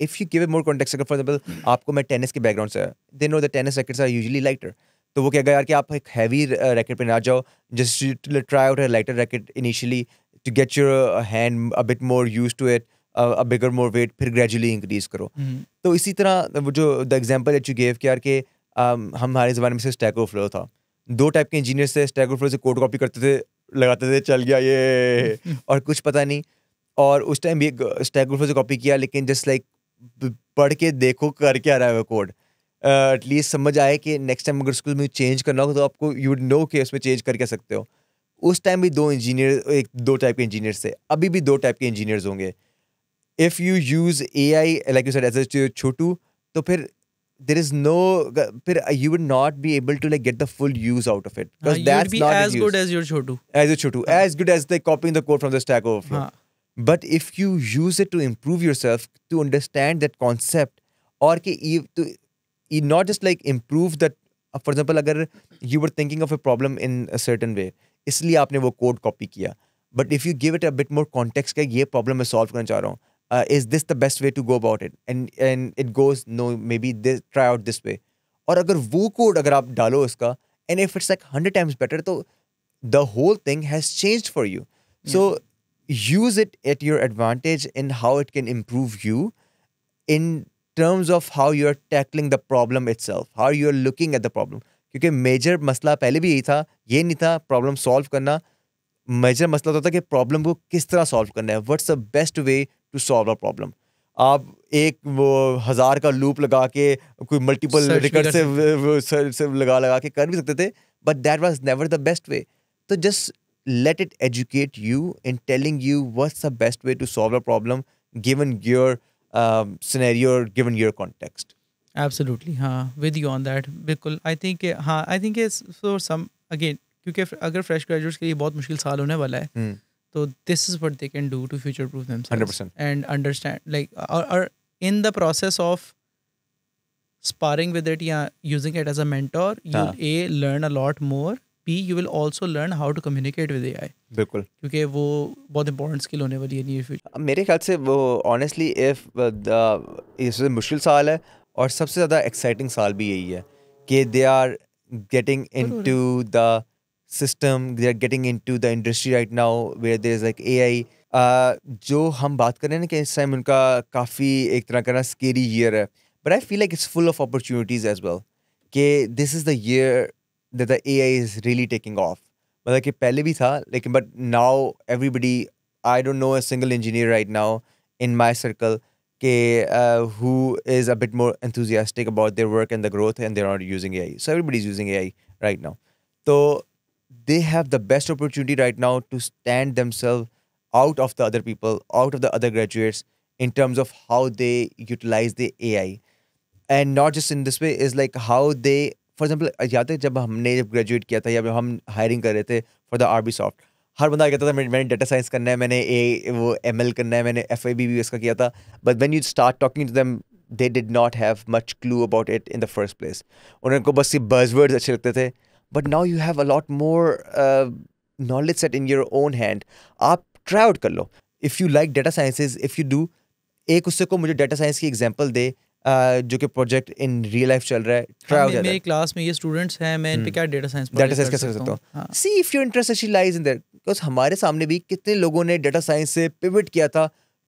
If you give it more context, अगर फॉर एग्जांपल आपको मैं टेनिस के बैकग्राउंड से, they know the tennis rackets are usually lighter, तो वो कहेगा यार कि आप एक हैवी रैकेट पे ना जाओ, just try out a lighter racket initially to get your hand a bit more used to it, a bigger more weight, फिर gradually increase करो. तो इसी तरह वो जो the example that you gave कि यार कि हमारे ज़माने में से Stack Overflow था, 2 टाइप के इंजीनियर्स थे, Stack Overflow से कोड कॉपी करते थे, लगाते थे, चल गया ये और कुछ पता नहीं, और उस टाइम भी Stack Overflow से कॉपी किया, लेकिन जस्ट लाइक पढ़ के देखो कर क्या रहा है वो कोड, एटलीस्ट समझ आए कि नेक्स्ट टाइम अगर स्कूल में चेंज करना हो तो आपको यू वुड नो कि उसमें चेंज कर सकते हो. उस टाइम भी 2 टाइप के इंजीनियर्स थे, अभी भी 2 टाइप के इंजीनियर्स होंगे. If you use AI, like you said, as a chotu, तो फिर there is no, फिर you would not be able to like get the full use out of it. Because that's not as good as your chotu. As a chotu, as good as like copying the code from the Stack Overflow. But if you use it to improve yourself, to understand that concept, और कि you not just like improve that, for example, अगर you were thinking of a problem in a certain way, इसलिए आपने वो code copy किया. But if you give it a bit more context कि ये problem मैं solve करना चाह रहा हूँ, is this the best way to go about it? And it goes, no, maybe this, try out this way. और अगर वो कोड अगर आप डालो उसका, and if it's like 100 times better, तो the whole thing has changed for you. So use it at your advantage in how it can improve you in terms of how you're tackling the problem itself, how you're looking at the problem. क्योंकि major मसला पहले भी यही था, ये नहीं था problem solve करना. मेजर मसला होता था कि प्रॉब्लम को किस तरह सॉल्व करना है, what's the best way to solve a problem. आप एक वो 1000 का लूप लगा के कोई मल्टीपल Search भी कर रिकर्सिव लगा के कर भी सकते थे, but that was never the best वे. तो just let it educate you in telling you what's the best way to solve a problem given your scenario or given your context. Absolutely, हाँ, with you on that, बिल्कुल. I think, हाँ, I think for some, again, क्योंकि अगर fresh graduates के लिए बहुत मुश्किल साल होने वाला है, तो this is what they can do to future proof themselves 100%. And understand, like, और in the process of sparring with it, yeah, using it as a mentor, you'll A, learn a lot more, B, you will also learn how to communicate with AI, बिल्कुल. क्योंकि वो बहुत important skill होने वाली है near future. मेरे ख्याल से वो ऑनेस्टली इफ इससे मुश्किल साल है और सबसे ज़्यादा एक्साइटिंग साल भी यही है कि they are getting into the system, they are getting into the industry right now where there is like AI. जो हम बात कर रहे हैं ना कि इस टाइम उनका काफ़ी एक तरह का ना स्केरी ईयर है, but I feel like it's full of opportunities as well कि this is the year that the AI is really taking off. मतलब कि पहले भी था लेकिन but now everybody, I don't know a single engineer right now in my circle who is a bit more enthusiastic about their work and the growth, and they're not using AI. So everybody's using AI right now. So they have the best opportunity right now to stand themselves out of the other people, out of the other graduates in terms of how they utilize the AI. And not just in this way, is like how they, for example, याद है जब हमने graduate किया था या जब हम hiring कर रहे थे फॉर द आरबी सॉफ्ट, हर बंदा कहता था मैंने डेटा साइंस करना है, मैंने वो ML करना है, मैंने FABBS का किया था. But when you start talking to them, they did not have much clue about it in the first place. उनको बस ये बज़वर्ड्स अच्छे लगते थे. But now you have a lot more knowledge set in your own hand. आप try out कर लो. If you like data sciences, if you do, एक उससे को मुझे डेटा साइंस की एग्जांपल दे जो कि प्रोजेक्ट इन रियल लाइफ चल रहा है. Try out. मेरी क्लास में ये स्टूडेंट्स हैं, मैं इन पे क्या डेटा साइंस कैसे कर सकता हूँ. See if your interest actually lies in their, because हमारे सामने भी कितने लोगों ने डेटा साइंस से पिवट किया था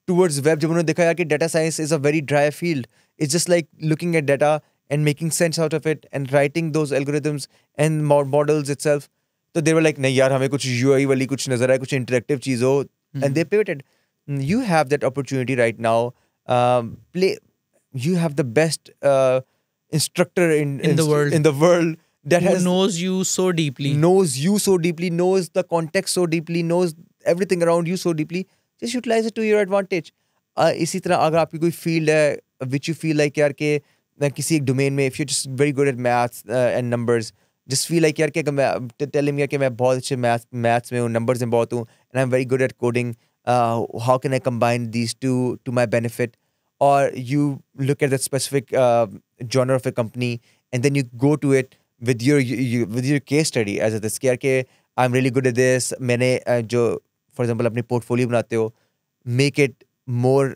टुवर्ड्स वेब, जब उन्होंने देखा यार कि data science is a very dry field. It's just like looking at data and making sense out of it and writing those algorithms and models itself. तो दे were like नहीं यार, हमें कुछ यूआई वाली कुछ नजर आए, कुछ इंटरेक्टिव चीज हो, and they pivoted. You have that opportunity right now. Play You have the best instructor in the world that knows you so deeply, knows the context so deeply, knows everything around you so deeply. Just utilize it to your advantage. इसी तरह अगर आपकी कोई field है which you feel like यार के किसी एक डोमेन में, if you're just very good at maths and numbers, just feel like यार कि मैं tell him यार कि मैं बहुत अच्छे maths में हूँ, numbers में बहुत हूँ, and I'm very good at coding. How can I combine these two to my benefit? Or you look at that specific genre of a company and then you go to it with your case study as a scare के I'm really good at this. मैंने जो for example अपनी portfolio बनाते हो, make it more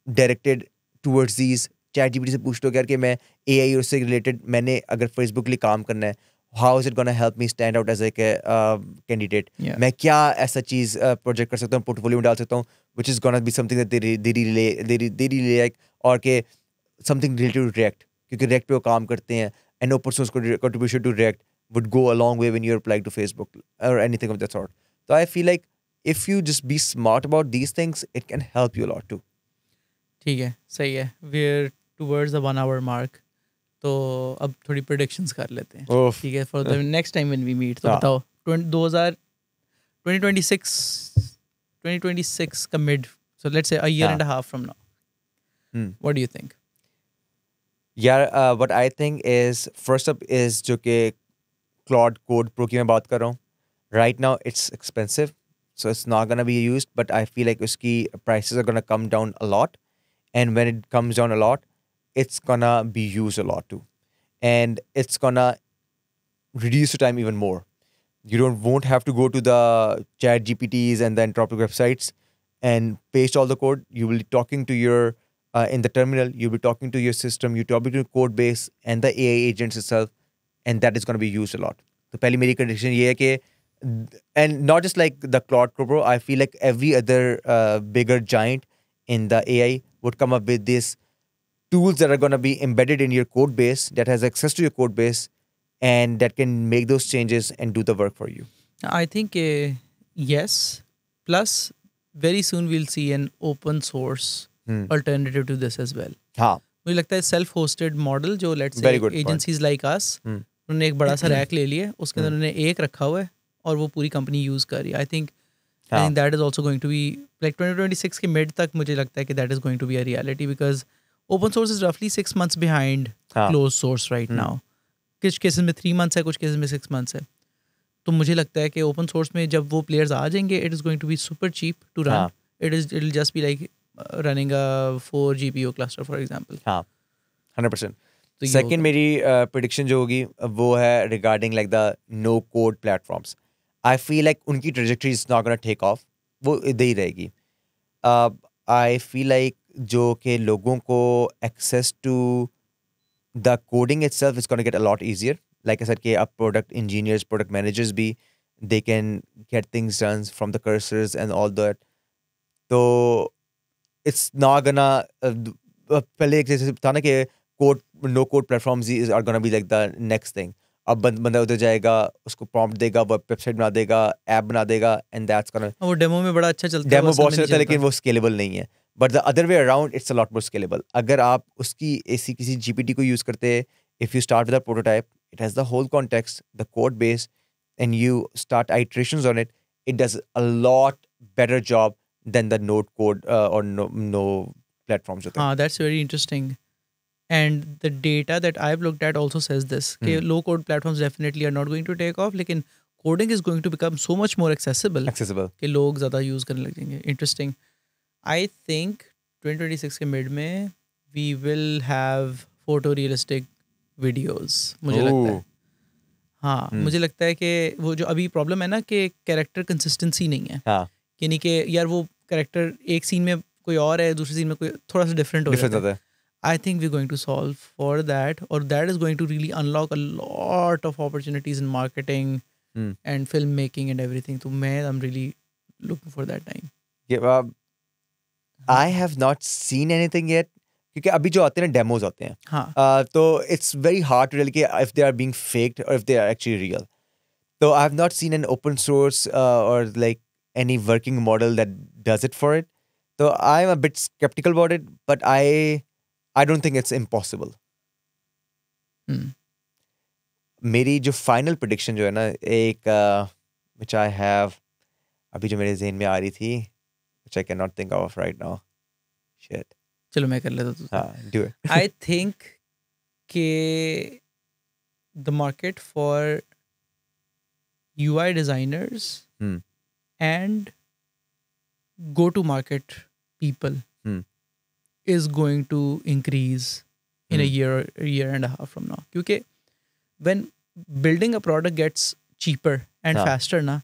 directed towards these. ChatGPT से पूछ लो कि मैं AI और उससे related मैंने अगर Facebook के लिए काम करना है, how is it gonna help me stand out as a candidate? मैं क्या ऐसा चीज़ प्रोजेक्ट कर सकता हूँ, पोर्टफोलियो में डाल सकता हूँ, which is gonna be something that they really like, और के something related to React, क्योंकि React पे वो काम करते हैं, and open source contribution to React would go a long way when you're applying to Facebook or anything of that sort. So I feel like if you just be smart about these things, it can help you a lot too. ठीक है, सही है. We're towards the 1 hour mark. तो अब थोड़ी predictions कर लेते हैं, ठीक है, for the next time when we meet. तो बताओ 2026 का mid, so let's say a year and a half from now, what do you think? यार what I think is first up is जो कि क्लाउड कोड प्रो की मैं बात कर रहा हूँ. Right now it's expensive, so it's not gonna be used, but I feel like uski prices are gonna come down a lot, and when it comes down a lot, it's gonna be used a lot too, and it's gonna reduce your time even more. You won't have to go to the chat GPTs and the Anthropic websites and paste all the code. You will be talking to your in the terminal, you'll be talking to your system, you're talking to your code base and the AI agents itself, and that is going to be used a lot. So पहली मेरी condition ये है कि, and not just like the Claude Pro, I feel like every other bigger giant in the AI would come up with these tools that are going to be embedded in your code base, that has access to your code base, and that can make those changes and do the work for you. I think yes. Plus, very soon we'll see an open source alternative to this as well. हाँ मुझे लगता है self hosted model जो let's Very से good point. Agencies like us उन्होंने एक बड़ा सा रैक ले लिया, उसके अंदर उन्होंने एक रखा हुआ है और वो पूरी कंपनी यूज़ कर रही है. I think that is also going to be like 2026 के मिड तक मुझे लगता है कि that is going to be a reality, because open source is रफली 6 months behind close source right now. कुछ केसेस में 3 months है, कुछ केसेस में 6 months है. तो मुझे लगता है कि ओपन सोर्स में जब वो प्लेयर्स आ जाएंगे it is going to be super cheap to run. It will just be like running a 4 GPU cluster for example. हाँ 100%. तो ये सेकेंड होगा. मेरी प्रिडिक्शन जो होगी वो है regarding like the no code platforms. I feel like उनकी trajectory is not gonna take off, वो इधर ही रहेगी. आई फील लाइक जो कि लोगों को access to the coding itself is gonna get a lot easier. Like I said कि अब प्रोडक्ट इंजीनियर्स, प्रोडक्ट मैनेजर्स भी they can get things done from the cursors and all that. तो it's not gonna पहले एक जैसे था ना कि code no code platforms are gonna be like the next thing. अब बंदा उधर जाएगा, उसको प्रॉम्प्ट देगा, वेबसाइट बना देगा, ऐप बना देगा, एंड दैट्स गोना. वो डेमो में बड़ा अच्छा चलता है, डेमो वो असल बहुत में चलता नहीं है लेकिन चलता. वो स्केलेबल नहीं है. But the other way around it's a lot more scalable. अगर आप उसकी ऐसी किसी जीपीटी को यूज़ करते हैं, if you start with a prototype, it has the whole context, the code base, and you start iterations on it, it does a lot better job than the node code or no platforms होते हैं. हाँ, that's very interesting. And the data that I've looked at also says this, कि low code platforms definitely are not going to take off, लेकिन coding is going to become so much more accessible कि लोग ज़्यादा use करने लग जाएंगे. Interesting. I think 2026 के mid में we will have photorealistic videos. मुझे लगता है. हाँ, मुझे लगता है कि वो जो अभी प्रॉब्लम है ना कि कैरेक्टर कंसिस्टेंसी नहीं है. हाँ यानी कि यार वो कैरेक्टर एक सीन में कोई और है, दूसरे सीन में कोई थोड़ा सा डिफरेंट हो डिफरेंस जाता है. होता है. I think we're going to solve for that, or that is going to really unlock a lot of opportunities in marketing and filmmaking and everything. So I'm really looking for that time. Yeah, I have not seen anything yet. क्योंकि अभी जो आते हैं ना demos आते हैं, हाँ. तो it's very hard to tell कि if they are being faked और if they are actually real. तो I have not seen an open source और like any working model that does it for it. So I'm a bit skeptical about it, but I don't think it's impossible. मेरी जो final prediction जो है ना, एक which I have अभी जो मेरे ज़हन में आ रही थी, which I cannot think of right now. Shit. चलो मैं कर लेता हूँ. हाँ, do it. I think कि the market for UI designers and go-to-market people is going to increase in a year and a half from now. क्योंकि when building a product gets cheaper and faster ना,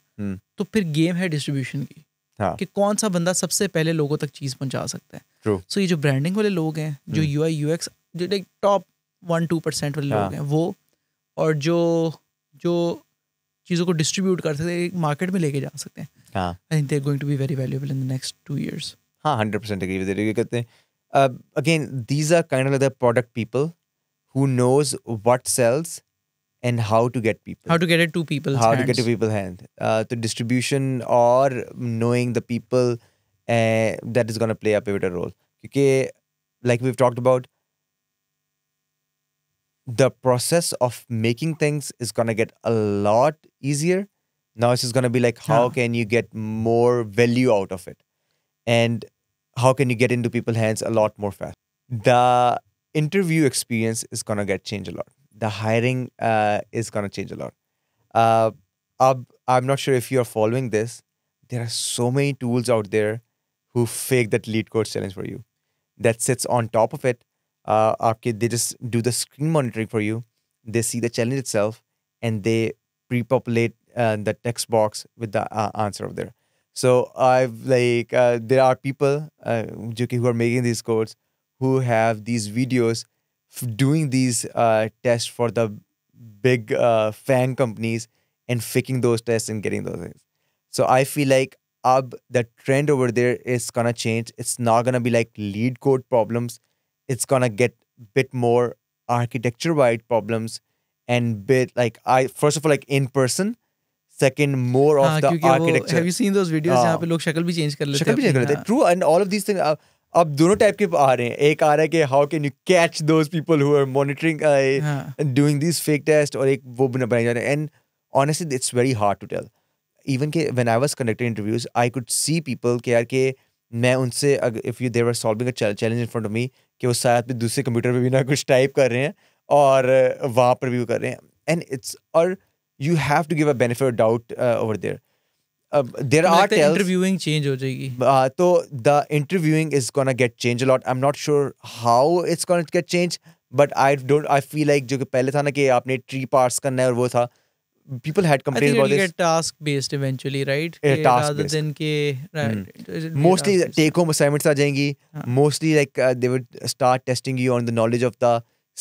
तो फिर game है distribution की, कि कौन सा बंदा सबसे पहले लोगों तक चीज़ पहुंचा सकता है. सो ये जो ब्रांडिंग वाले लोग हैं, जो UI UX जो लाइक टॉप 1-2% वाले लोग हैं, वो और जो चीज़ों को डिस्ट्रीब्यूट कर सकते हैं, मार्केट में लेके जा सकते हैं. I think they're going to be very valuable in the next 2 years. हाँ, 100% agree with it. ये कहते हैं, again, these are kind of like the product people who knows what sells and how to get people. How to get it to people's hands. How to get to people's hand. The distribution or knowing the people that is going to play a pivotal role. Because like we've talked about, the process of making things is going to get a lot easier. Now it's just going to be like, how can you get more value out of it? And how can you get into people's hands a lot more fast? The interview experience is going to get changed a lot. The hiring is going to change a lot. I'm not sure if you're following this. There are so many tools out there who fake that lead code challenge for you. That sits on top of it. They just do the screen monitoring for you. They see the challenge itself and they pre-populate the text box with the answer of there. So there are people who are making these codes who have these videos doing these tests for the big fan companies and faking those tests and getting those things. So I feel like the trend over there is gonna change. It's not gonna be like lead code problems. It's gonna get bit more architecture-wide problems and bit like first of all like in person. Second, more of the architecture. Have you seen those videos जहाँ पे लोग शक्ल भी change कर लेते हैं? True, and all of these things. अब दोनों टाइप के आ रहे हैं. एक आ रहा है कि how can you catch those people who are monitoring हाँ डूइंग दिस फेक टेस्ट, और एक वो बनाए जा रहे हैं. And honestly it's very hard to tell. Even के when I was conducting interviews I could see people के यार के मैं उनसे if you they were solving a challenge in front of me, कि वो साथ में दूसरे कंप्यूटर पे भी ना कुछ टाइप कर रहे हैं और वहाँ पर भी वो कर रहे हैं. एंड इट्स और you have to give a benefit of doubt over there. There तो मुझे आर लगता है टेल्स. इंटरव्यूइंग चेंज हो जाएगी. So the interviewing is gonna get changed a lot. I'm not sure how it's gonna get changed, but I feel like जो कि पहले था ना कि आपने tree parse करना है और वो था, people had I think complained it about will this. get task based eventually, right? Task Rather based. than के Hmm. right, it will be Mostly task based. take home assignments आ जाएंगी. हाँ. Mostly like they would start testing you on the knowledge of the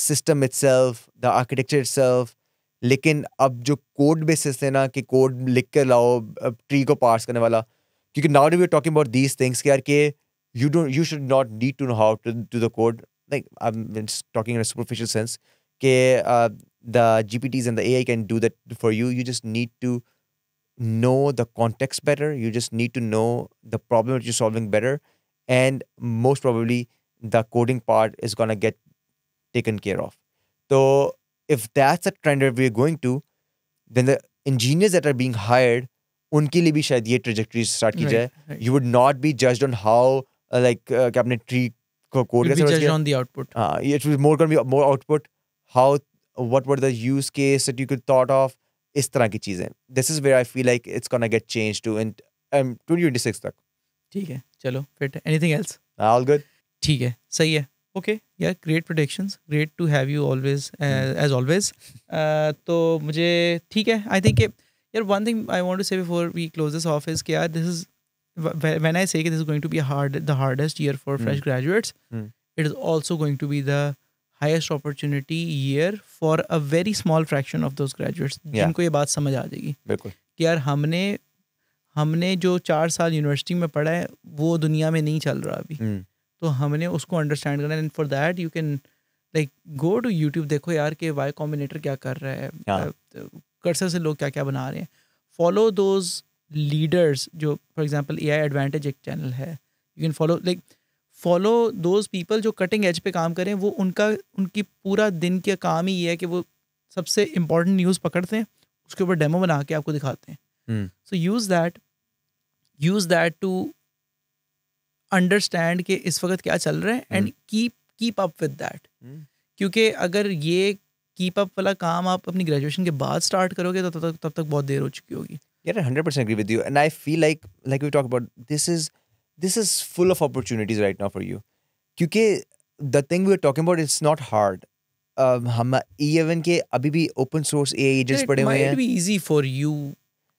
system itself, the architecture itself. लेकिन अब जो code basis है ना कि code लिख कर लाओ ट्री को पार्स करने वाला, क्योंकि now we are talking about these things कि यार के you should not need to know how to do the code. Like I'm just talking in a superficial sense कि the GPTs and the AI can do that for you. You just need to know the context better. You just need to know the problem that you're solving better. And most probably the coding part is going to get taken care of. So if that's a trend that we're going to, then the engineers that are being hired, उनके लिए भी शायद ये trajectory start की Right, जाए. right. You would not be judged on how कि आपने tree को code You'll be कैसे judged किया. on the output. It was more going to be more output. How, what were the use case that you could thought of? इस तरह की चीजें. This is where I feel like it's gonna get changed to in 2026 तक. ठीक है, चलो fit. Anything else? All good. ठीक है, सही है. Okay, yeah, great predictions. Great to have you always, as always. तो मुझे ठीक है. I think यार one thing I want to say before we close this off is कि यार this is when I say that this is going to be the hardest year for fresh graduates, it is also going to be the highest opportunity year for a very small fraction of those graduates जिनको ये बात समझ आ जाएगी बिल्कुल कि यार हमने जो 4 साल यूनिवर्सिटी में पढ़ा है वो दुनिया में नहीं चल रहा अभी. तो हमने उसको अंडरस्टैंड करना है. And for that you can like go to YouTube, देखो यार कि वाई कॉम्बिनेटर क्या कर रहा है, कर्सर से लोग क्या क्या बना रहे हैं. Follow those leaders. जो फॉर एग्जांपल AI एडवांटेज एक चैनल है, you can follow those people जो कटिंग एज पे काम करें. वो उनकी पूरा दिन का काम ही ये है कि वो सबसे इंपॉर्टेंट न्यूज़ पकड़ते हैं, उसके ऊपर डेमो बना के आपको दिखाते हैं. So use that to understand कि इस वक्त क्या चल रहा है and keep up with that. क्योंकि अगर ये कीप अप वाला काम आप अपनी ग्रेजुएशन के बाद स्टार्ट करोगे तो तब तक बहुत देर हो चुकी होगी. Yeah, I 100% agree with you. And I feel like we talk about, this is full of opportunities right now for you. क्योंकि the thing we are talking about, it's not hard. हम even के अभी भी open source AI agents पड़े हुए हैं. It might be easy for you.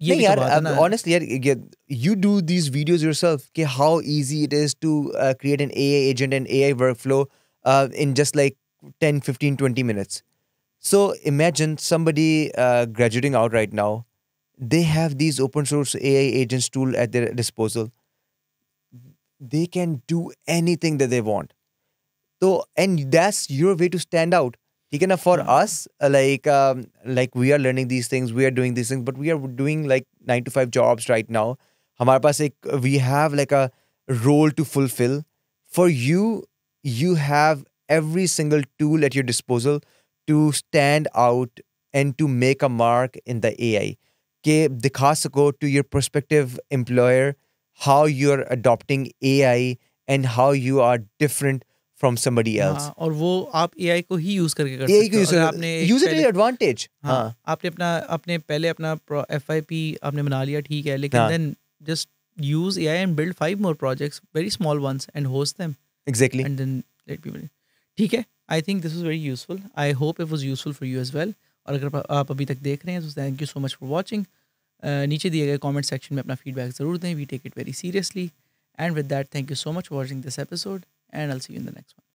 ये नहीं भी तो यार, बात है ना. honestly यार, you do these videos yourself कि how easy it is to create an AI agent and AI workflow in just like 10, 15, 20 minutes. So imagine somebody graduating out right now. They have these open source AI agents tool at their disposal. They can do anything that they want. So, and that's your way to stand out. ठीक है ना? For us, like we are learning these things, we are doing these things, but we are doing like 9 to 5 jobs right now. हमारे पास we have like a role to fulfill. For you, you have every single tool at your disposal to stand out and to make a mark in the AI. कि दिखा सको to your prospective employer how you're adopting AI and how you are different from somebody else. हाँ, और वो आप AI को ही use करके कर AI सकते को हो. use अगर कर- आपने use it to पहले- your advantage. हाँ, आपने पहले अपना FYP आपने बना लिया, ठीक है, लेकिन हाँ. then just use AI and build 5 more projects, very small ones, and host them Exactly. and then let people in. ठीक है. I think this was very useful. I hope it was useful for you as well. और अगर आप अभी तक देख रहे हैं तो thank you so much for watching. नीचे दिए गए कमेंट सेक्शन में अपना फीडबैक ज़रूर दें. We take it very seriously. And with that, thank you so much for watching this episode, and I'll see you in the next one.